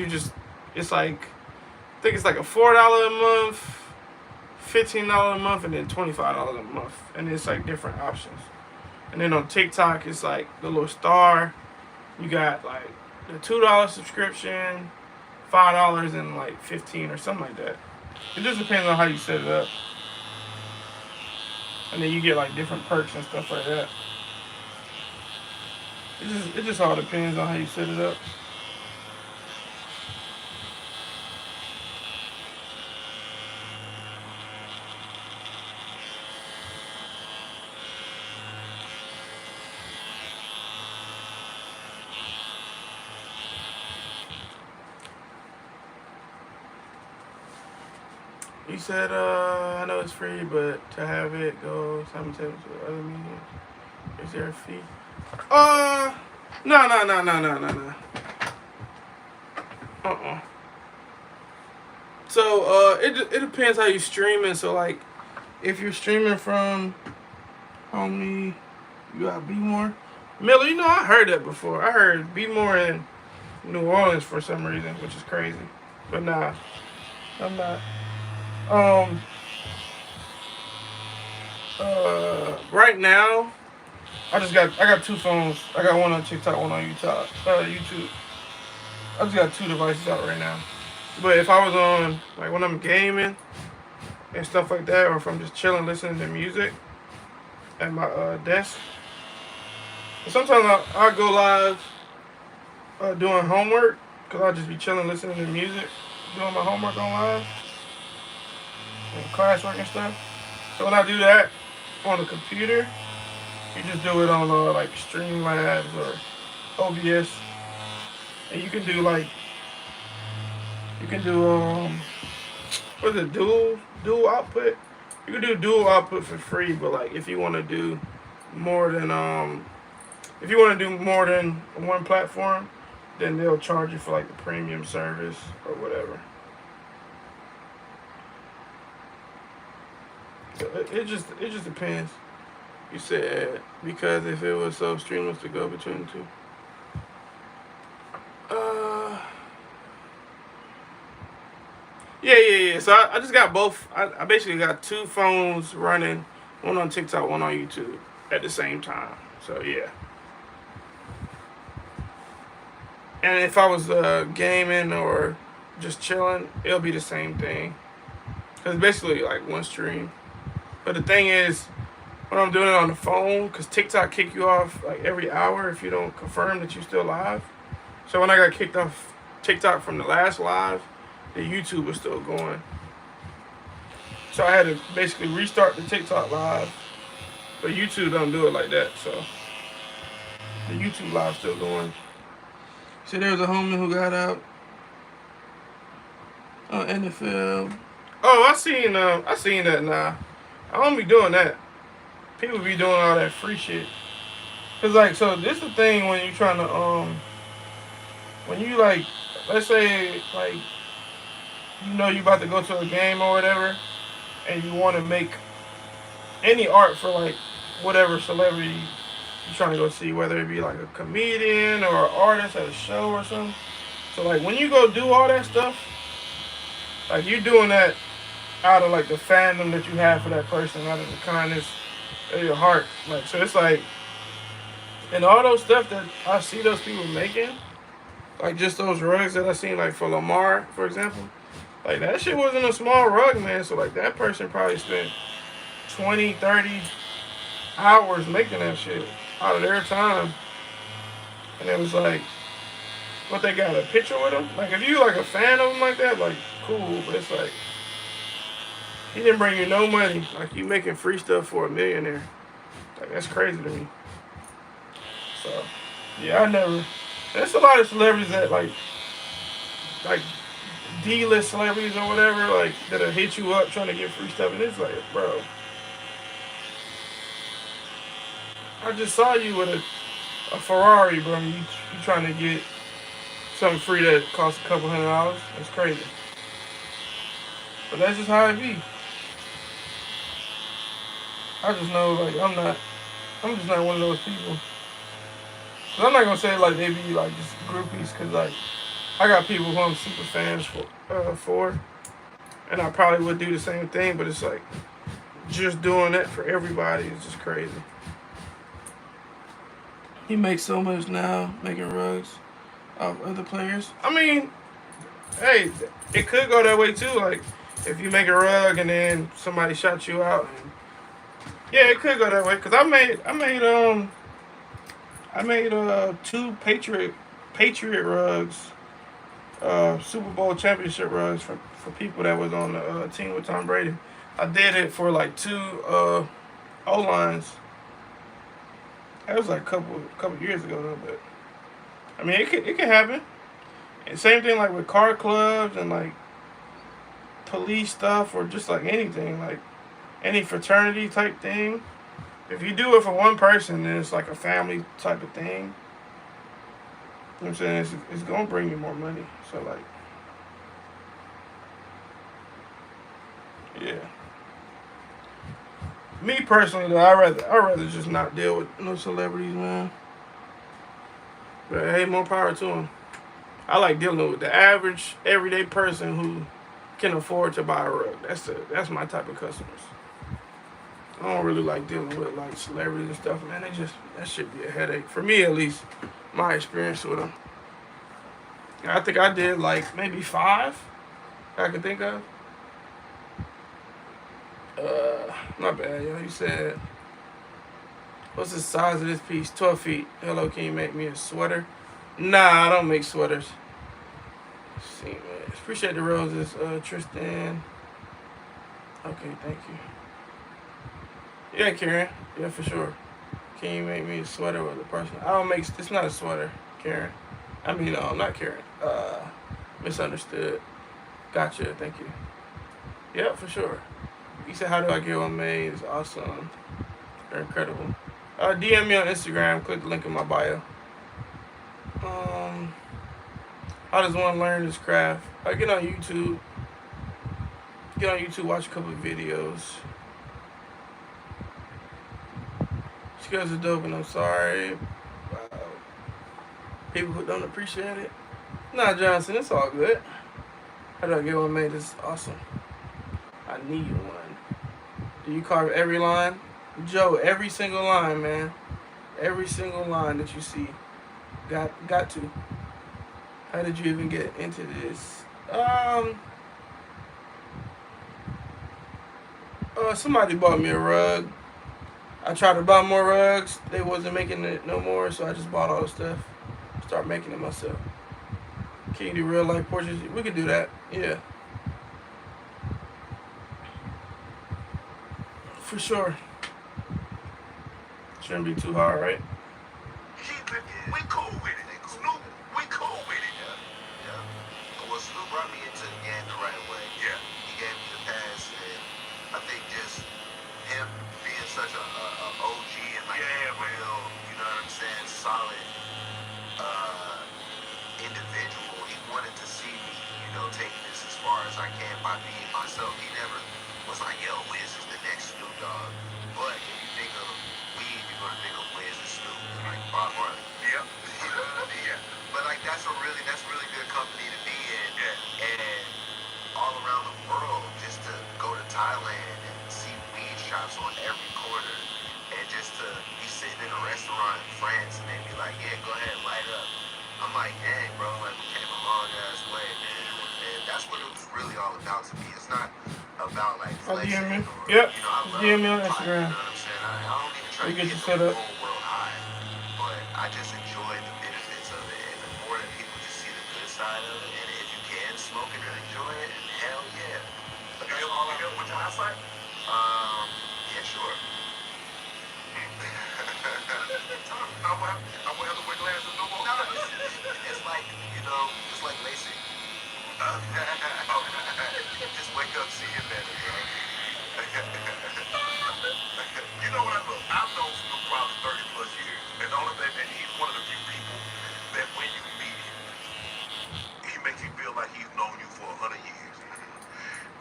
it's like I think it's like a $4 a month, $15 a month, and then $25 a month, and it's like different options. And then on TikTok, it's like the little star. You got like the $2 subscription, $5, and like 15 or something like that. It just depends on how you set it up. And then you get like different perks and stuff like that. It just all depends on how you set it up. You said, I know it's free, but to have it go simultaneously with other media, is there a fee? No. So, it depends how you streaming. So, like, if you're streaming from Homie, you got Be More. Miller, you know, I heard that before. I heard Be More in New Orleans for some reason, which is crazy. But nah, I'm not. Right now, I got two phones. I got one on TikTok, one on YouTube. I just got two devices out right now. But if I was on, like when I'm gaming and stuff like that, or if I'm just chilling, listening to music at my desk, sometimes I'll go live doing homework, because I'll just be chilling, listening to music, doing my homework on live, and classwork and stuff. So when I do that on the computer, you just do it on like Streamlabs or OBS, and you can do what is it, dual output? You can do dual output for free, but like if you want to do more than one platform, then they'll charge you for like the premium service or whatever. So it just depends. You said because if it was so streamless to go between the two. Yeah. So I just got both. I basically got two phones running, one on TikTok, one on YouTube at the same time. So yeah. And if I was gaming or just chilling, it'll be the same thing. Cause basically like one stream. But the thing is, when I'm doing it on the phone, because TikTok kick you off like every hour if you don't confirm that you're still live. So when I got kicked off TikTok from the last live, the YouTube was still going. So I had to basically restart the TikTok live. But YouTube don't do it like that, so the YouTube live still going. So there was a homie who got out on NFL. Oh, I seen that now. I don't be doing that. People be doing all that free shit. Cause like, so this the thing when you trying to when you like, let's say like, you know you about to go to a game or whatever, and you want to make any art for like whatever celebrity you trying to go see, whether it be like a comedian or an artist at a show or something. So like when you go do all that stuff, like you doing that out of like the fandom that you have for that person, out of the kindness of your heart. Like so it's like, and all those stuff that I see those people making, like just those rugs that I seen like for Lamar, for example, like that shit wasn't a small rug, man. So like that person probably spent 20, 30 hours making that shit out of their time. And it was like, what, they got a picture with him? Like if you like a fan of him like that, like cool, but it's like, he didn't bring you no money. Like you making free stuff for a millionaire. Like that's crazy to me. So yeah, I never. There's a lot of celebrities that like D-list celebrities or whatever, like that'll hit you up trying to get free stuff, and it's like, bro, I just saw you with a Ferrari, bro. You trying to get something free that costs a couple $100? That's crazy. But that's just how it be. I just know, like, I'm just not one of those people. Cause I'm not gonna say like they be like just groupies, cause like I got people who I'm super fans for, and I probably would do the same thing. But it's like just doing that for everybody is just crazy. He makes so much now making rugs of other players. I mean, hey, it could go that way too. Like if you make a rug and then somebody shot you out. Yeah, it could go that way. Cause I made 2 Patriot rugs, Super Bowl championship rugs for people that was on the team with Tom Brady. I did it for like 2 O-lines. That was like a couple years ago though, but I mean it can happen. And same thing like with car clubs and like police stuff or just like anything, like any fraternity type thing. If you do it for one person, then it's like a family type of thing. You know what I'm saying? It's gonna bring you more money. So like, yeah. Me personally, though, I'd rather just not deal with no celebrities, man. But hey, more power to them. I like dealing with the average, everyday person who can afford to buy a rug. That's my type of customers. I don't really like dealing with like celebrities and stuff, man. That should be a headache for me, at least. My experience with them. I think I did like maybe 5 I can think of. Not bad, yo. You said, what's the size of this piece? 12 feet. Hello, can you make me a sweater? Nah, I don't make sweaters. Let's see, man. Appreciate the roses, Tristan. Okay, thank you. Yeah, Karen. Yeah, for sure. Can you make me a sweater with a person? I don't make. It's not a sweater, Karen. I mean, not Karen. Misunderstood. Gotcha. Thank you. Yeah, for sure. You said, how do I get one made? It's awesome. They're incredible. DM me on Instagram. Click the link in my bio. How does one learn this craft? Get on YouTube. Watch a couple of videos. Skills are dope, and I'm sorry. People who don't appreciate it. Nah, Johnson, it's all good. How do I get one made? This is awesome. I need one. Do you carve every line? Joe, every single line, man. Every single line that you see. Got to. How did you even get into this? Somebody bought me a rug. I tried to buy more rugs. They wasn't making it no more, so I just bought all the stuff. Start making it myself. Can you do real life portraits? We could do that. Yeah. For sure. Shouldn't be too hard, right? We cool with it. Snoop, we cool with it. Yeah. Well, Snoop brought me into the game the right way. Yeah. He gave me the pass, and I think just him being such a OG and like Yeah, real, you know what I'm saying, solid individual. He wanted to see me, you know, take this as far as I can by being myself. He never was like, yo, Wiz is the next Snoop Dogg. But if you think of weed, you're gonna think of Wiz and Snoop, like Bob Marley. Yep. You know what I mean? Yeah. But like that's really good company to be in. Yeah. And all around the world, just to go to Thailand and see weed shops on every corner, and just to be sitting in a restaurant in France and they be like, yeah, go ahead, light up. I'm like, dang, bro, like we came a long ass way, man. And that's what it was really all about to me. It's not about like flexing DM me. or, Yep. you know, I love DM me on fire, Instagram. You know what I'm saying? I don't even try We to get get you the set up. whole world high, but I just enjoy the benefits of it. And the more that people just see the good side of it, and if you can smoke it and enjoy it, hell yeah. But that's all I With your eyesight? Yeah, sure. I won't have to wear glasses no more. No, it's like, you know, it's like LASIK. Just wake up seeing better, bro. You know what I look? I've known Snoop probably 30 plus years. And the only thing that he's one of the few people that when you meet him, he makes you feel like he's known you for 100 years.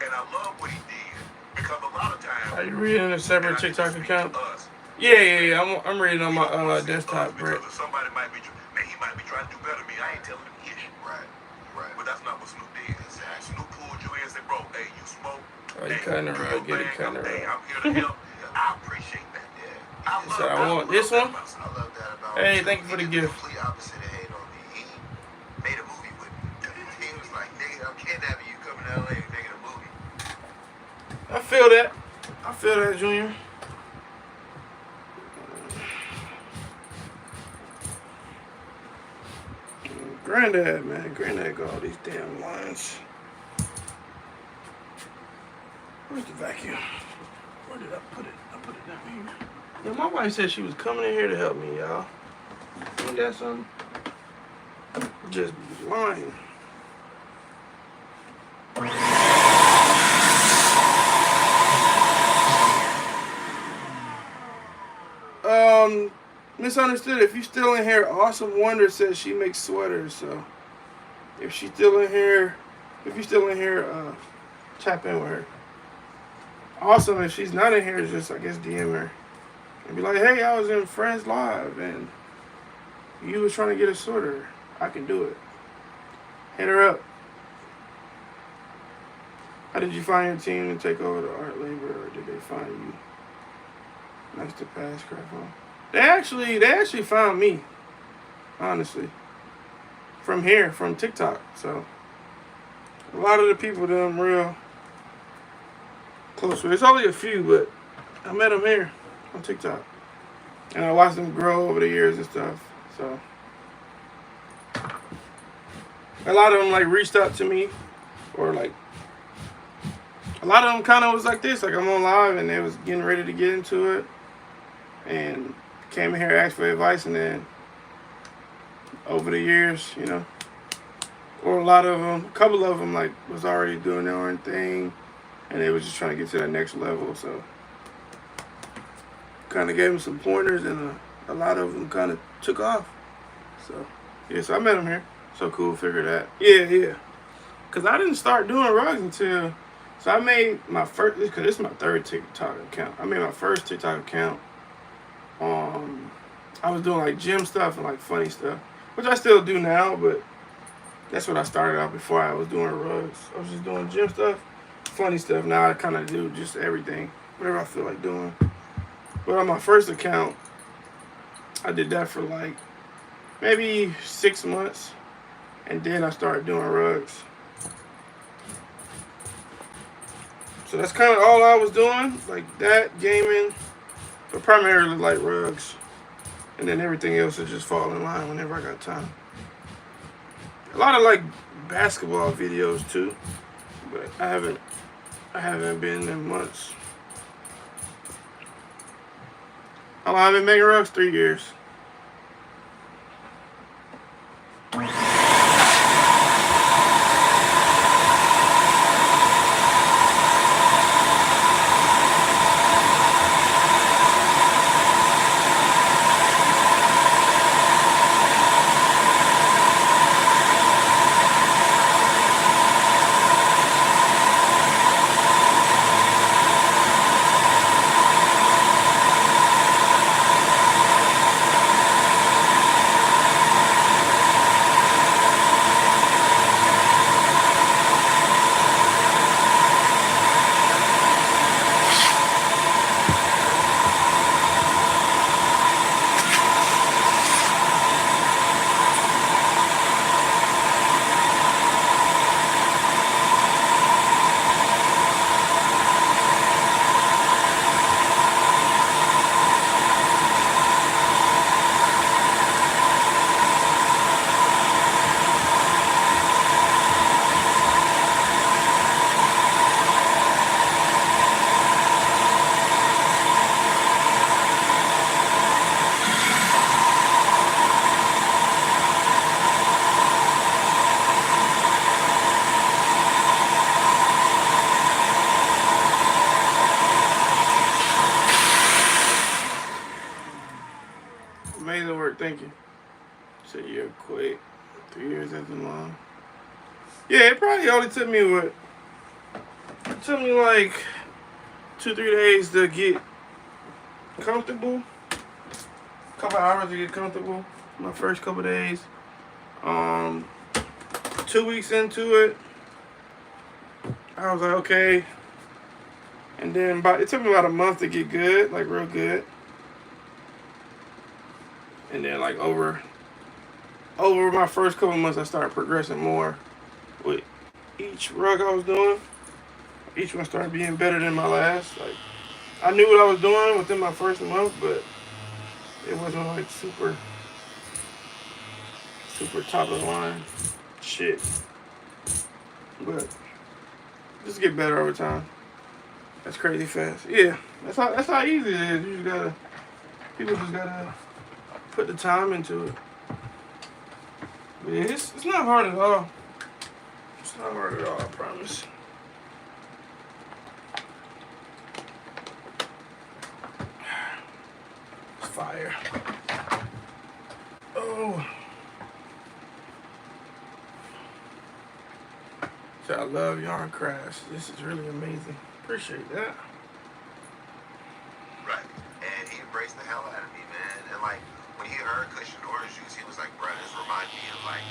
And I love what he did. Because a lot of times Are you reading a separate and I TikTok just account? speak to us, Yeah. I'm reading on you don't my wanna see desktop, us Brett. because somebody might be, man, he might be trying to do better than me. I ain't telling him ish. Right. But that's not what Snoop did. Snoop pulled you in and said, bro, hey, you smoke. Oh, you Hey, cutting the do rug, your get it thing. cutting the Hey, rug. I'm here to help. I appreciate that. Yeah. I So I love want this that one? about Snoop. I love that about Hey, him, thank too. you for the He did gift. complete opposite of hate on me. He made a movie with me. He was like, nigga, I'm kidnapping you, coming to LA and making a movie. I feel that. I feel that, Junior. Granddad, man. Granddad got all these damn lines. Where's the vacuum? Where did I put it? I put it down here. Yeah, my wife said she was coming in here to help me, y'all. Ain't that something? Just lying. Misunderstood. If you still in here, Awesome Wonder says she makes sweaters. So if she's still in here, tap in with her. Awesome. If she's not in here, just I guess DM her and be like, hey, I was in Friends Live and you was trying to get a sweater. I can do it. Hit her up. How did you find your team to take over the art labor, or did they find you? Nice to pass crap on. They actually found me, honestly. From here, from TikTok. So a lot of the people that I'm real close with. It's only a few, but I met them here on TikTok. And I watched them grow over the years and stuff. So a lot of them like reached out to me, or like a lot of them kind of was like this, like I'm on live and they was getting ready to get into it and came in here, asked for advice, and then over the years, you know, or a couple of them like was already doing their own thing and they was just trying to get to that next level. So kind of gave them some pointers, and a lot of them kind of took off. So yeah, so I met them here. So cool, figure that. Yeah. Cause I didn't start doing rugs until, so I made my first, cause this is my third TikTok account. I made my first TikTok account. I was doing like gym stuff and like funny stuff, which I still do now, but that's what I started out before I was doing rugs. I was just doing gym stuff, funny stuff. Now I kind of do just everything, whatever I feel like doing. But on my first account, I did that for like maybe 6 months, and then I started doing rugs. So that's kind of all I was doing, like that, gaming, but primarily like rugs. And then everything else will just fall in line whenever I got time. A lot of like basketball videos too, but I haven't been in months. How long have I been making rugs? 3 years. Amazing work, thank you. So you're quick. 3 years isn't long. Yeah, it probably only took me what? It took me like 2-3 days to get comfortable. Couple hours to get comfortable. My first couple days. 2 weeks into it, I was like, okay. And then it took me about a month to get good, like real good. And then like over my first couple months, I started progressing more with each rug I was doing. Each one started being better than my last. Like I knew what I was doing within my first month, but it wasn't like super top of the line shit. But just get better over time. That's crazy fast. Yeah, that's how easy it is. People just gotta put the time into it. But yeah, it's not hard at all. It's not hard at all, I promise. It's fire. Oh. So I love yarn crafts. This is really amazing. Appreciate that. Right. And he embraced the hell out of me, man. And like when he heard Cushion Orange Juice, he was like, "Bro, this remind me of like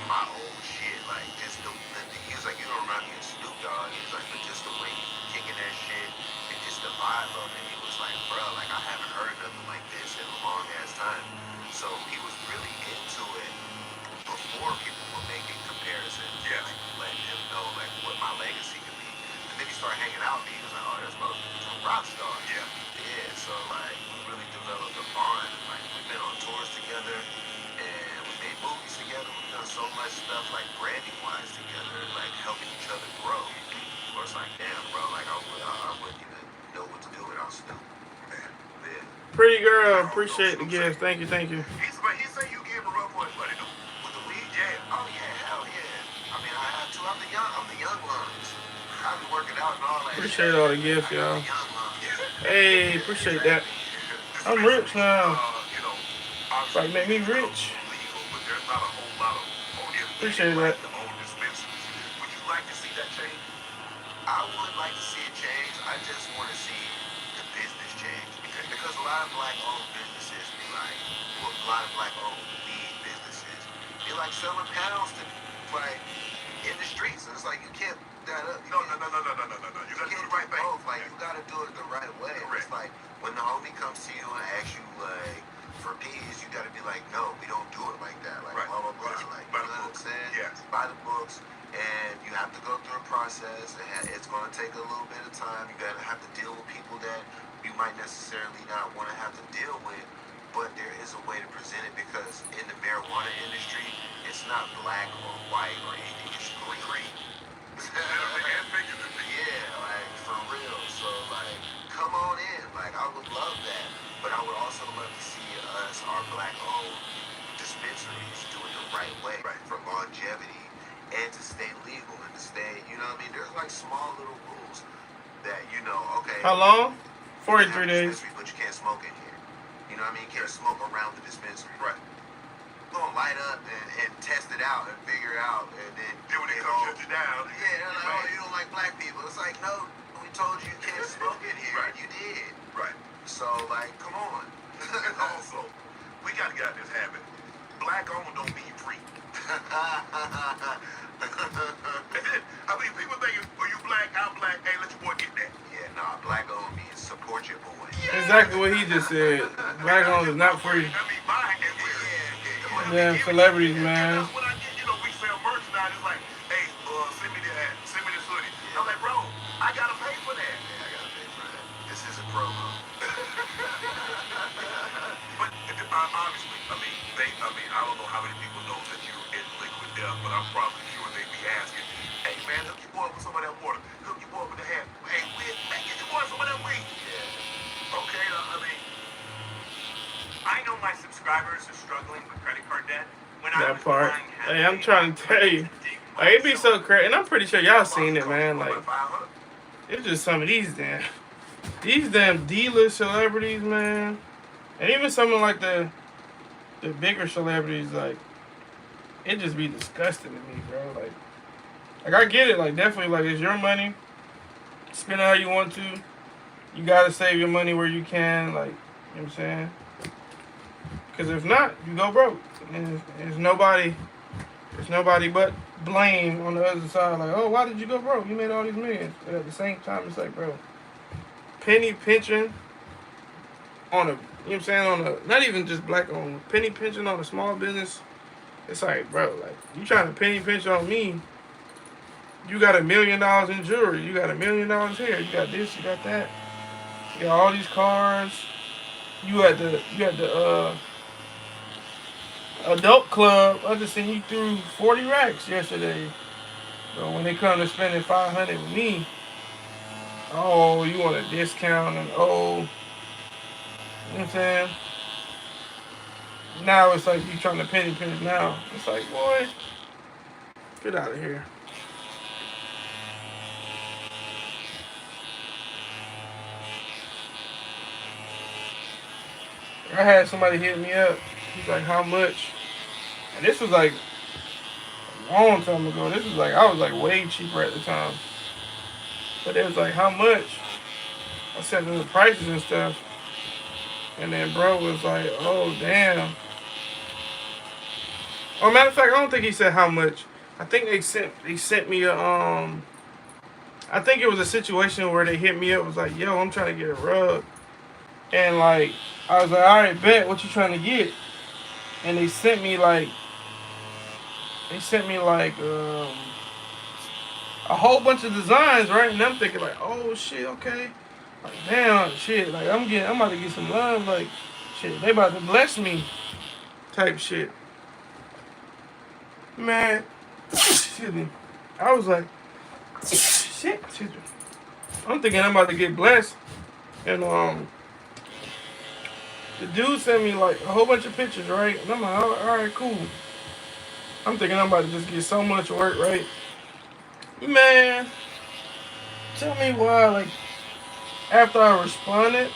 my old shit. Like just he was like, you don't remind me of Snoop Dogg. He was like, but just the way you kicking that shit and just the vibe of it. He was like, bro, like I haven't heard nothing like this in a long ass time. So he was really into it before people were making comparisons. Yeah. Like letting him know like what my legacy could be. And then he started hanging out with me. He was like, oh, that's a rock star. Yeah. Yeah. So like we really developed a bond. Like we've been on tours together and we made movies together. We've done so much stuff like branding wise together, like helping each other grow. Or it's like, damn, bro, like I wouldn't even know what to do without Snoop. Man, yeah. Pretty girl, appreciate the gift. Thank you. He said you gave him a rub for it, buddy. With the weed, yeah. Oh yeah, hell yeah. I mean, I have to. I'm the young ones. I be working out and all that. Appreciate all the gifts, y'all. The young ones. Hey, appreciate that. I'm rich now. You know, Like make me rich. legal, but there's not a whole lot of Appreciate that. own dispensaries. Would you like to see that change? I would like to see it change. I just want to see the business change because a lot of black-owned businesses be like, well, a lot of black-owned weed businesses be like selling pounds to like in the streets. And it's like you can't that up. No. You got to do it the right way. Both. Like you got to do it the right way. Correct. It's like when the homie comes to you and asks you like for peas, you got to be like, no, we don't do it like that. Like Right. blah blah blah. Like By you the know book. what I'm saying? Yes. By the books. And you have to go through a process. It's going to take a little bit of time. You got to have to deal with people that you might necessarily not want to have to deal with. But there is a way to present it because in the marijuana industry, it's not black or white or anything. It's green. Yeah, like for real. So like, come on in. Like I would love that. But I would what I mean? There's like small little rules that, you know, okay. How long? You can 43 have a days. dispensary, but you can't smoke in here. You know what I mean? You can't smoke around the dispensary. Right. You're gonna light up and test it out and figure it out, and then Then when they come shut you down, yeah, they're like, oh, you don't like black people. It's like, no, we told you you can't smoke in here. Right. You did. right. So, like, come on. And also, we gotta get out of this habit. Black owned don't mean free. I mean, people thinking, oh, you black, I'm black. Hey, let your boy get that. Yeah, nah, black owned means support your boy. Exactly what he just said. Black owned is not free. I mean, mine is weird. Damn celebrities, man. When I get, we sell merch now, it's like, hey, send me this hoodie. I'm like, bro, I gotta pay for that. Yeah, I gotta pay for that. This is a promo. But obviously, I don't know how many people know that you're in liquid death, but I'm probably sure they be asking, hey man, hook your boy up with some of that water. Hook your boy up with the hat. Hey, man, get your boy some of that weed. Yeah. Okay, I know my subscribers are struggling with credit card debt. When I That was part. relying Hey, I'm heavily trying on to tell credit you. to dig Like, it be myself so crazy. And I'm pretty sure y'all seen it, man. Like Like, 500. it's just some of these damn D-list celebrities, man. And even some of like the bigger celebrities, like, it just be disgusting to me, bro. Like I get it, like definitely, like it's your money. Spend it how you want to. You gotta save your money where you can, like, you know what I'm saying? Because if not, you go broke. And there's nobody but blame on the other side. Like, oh, why did you go broke? You made all these millions. But at the same time, it's like, bro, penny pinching on a, you know what I'm saying, on a, not even just black on, penny pinching on a small business. It's like, bro, like, you trying to penny pinch on me. You got $1 million in jewelry. You got $1 million here. You got this, you got that. You got all these cars. You at the adult club. I just seen you threw 40 racks yesterday. But when they come to spending 500 with me, oh, you want a discount and oh, you know what I'm saying? Now it's like you trying to penny pinch now. It's like, boy, get out of here. I had somebody hit me up. He's like, how much? And this was like a long time ago. This was like, I was like way cheaper at the time. But it was like, how much? I sent them the prices and stuff. And then bro was like, oh damn. Oh, matter of fact, I don't think he said how much. I think they sent me a I think it was a situation where they hit me up, was like, yo, I'm trying to get a rug. And like I was like, all right, bet, what you trying to get? And they sent me like a whole bunch of designs, right? And I'm thinking like, oh shit, okay. Like, damn, shit, like I'm about to get some love, like shit, they about to bless me type shit. Man, excuse me. I was like, shit, excuse me. I'm thinking I'm about to get blessed. And the dude sent me like a whole bunch of pictures, right? And I'm like, all right, cool. I'm thinking I'm about to just get so much work, right? Man, tell me why, like, after I responded,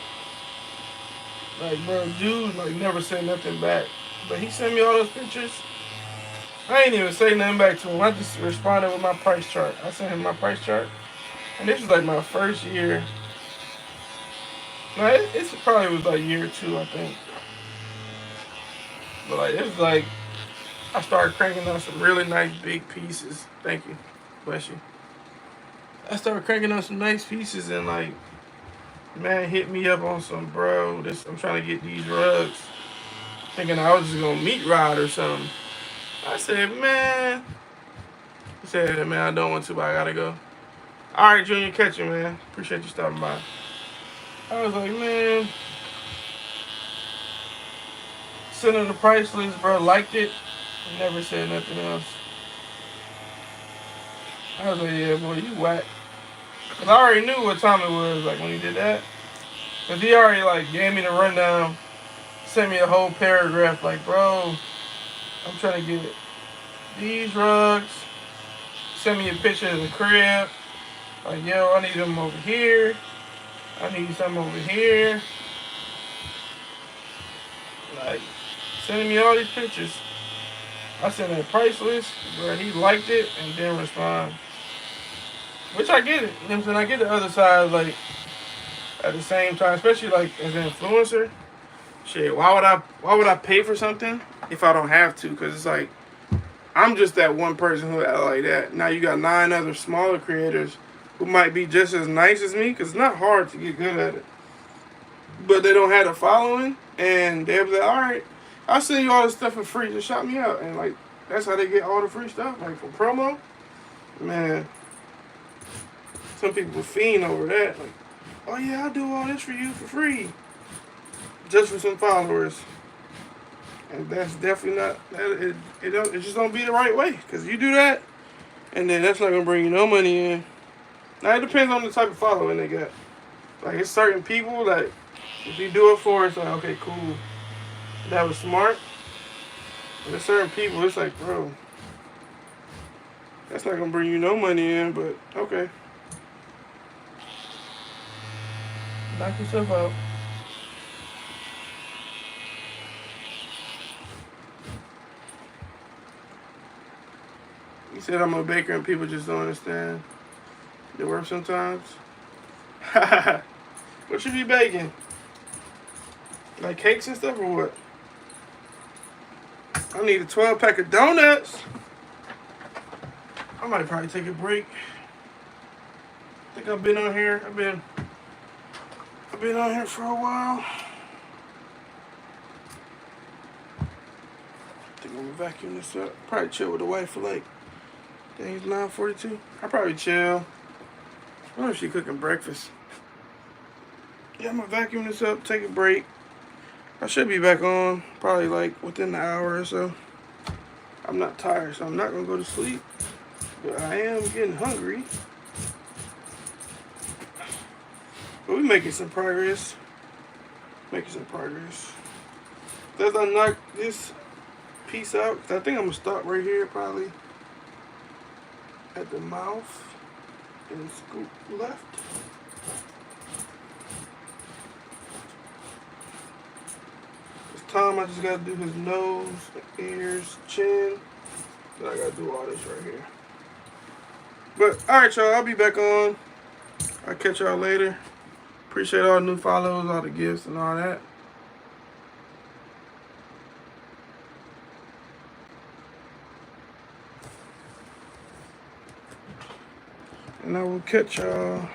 like, bro, dude, like, never said nothing back. But he sent me all those pictures. I ain't even say nothing back to him. I just responded with my price chart. I sent him my price chart. And this was like my first year. No, it probably was like year 2, I think. But like, it was like, I started cranking out some really nice big pieces. Thank you. Bless you. I started cranking out some nice pieces and like, man hit me up on some, bro, I'm trying to get these rugs. Thinking I was just gonna meet ride or something. I said, man. He said, man, I don't want to, but I gotta go. All right, Junior, catch you, man. Appreciate you stopping by. I was like, man. Sent him the price list, bro. Liked it. Never said nothing else. I was like, yeah, boy, you whack. Cause I already knew what time it was, like, when he did that. Cause he already, like, gave me the rundown. Sent me a whole paragraph, like, bro, I'm trying to get these rugs, send me a picture of the crib. Like, yo, I need them over here. I need some over here. Like, sending me all these pictures. I sent a price list where he liked it and didn't respond. Which I get it. You know what I'm saying? I get the other side, like, at the same time, especially like as an influencer. Shit, why would I pay for something if I don't have to? Because it's like, I'm just that one person who act like that. Now you got 9 other smaller creators who might be just as nice as me, because it's not hard to get good at it. But they don't have a following, and they'll be like, all right, I'll send you all this stuff for free. Just shout me out. And like, that's how they get all the free stuff. Like, for promo, man, some people fiend over that. Like, oh yeah, I'll do all this for you for free. Just for some followers. And that's definitely not, it just don't be the right way. Because you do that, and then that's not going to bring you no money in. Now, it depends on the type of following they got. Like, it's certain people that, if you do it for, it's like, okay, cool. That was smart. But there's certain people, it's like, bro, that's not going to bring you no money in, but okay. Knock yourself out. He said I'm a baker and people just don't understand the work sometimes. What you be baking? Like cakes and stuff or what? I need a 12-pack of donuts. I might probably take a break. I think I've been on here. I've been on here for a while. I think I'm gonna vacuum this up. Probably chill with the wife for like, dang, it's 9:42. I'll probably chill. I wonder if she's cooking breakfast. Yeah, I'm gonna vacuum this up, take a break. I should be back on probably like within the hour or so. I'm not tired, so I'm not gonna go to sleep. But I am getting hungry. But we're making some progress. As I knock this piece out, I think I'm gonna stop right here probably at the mouth and scoop left. This time I just gotta do his nose, ears, chin. Then I gotta do all this right here. But alright, y'all, I'll be back on. I'll catch y'all later. Appreciate all the new follows, all the gifts and all that. And I will catch y'all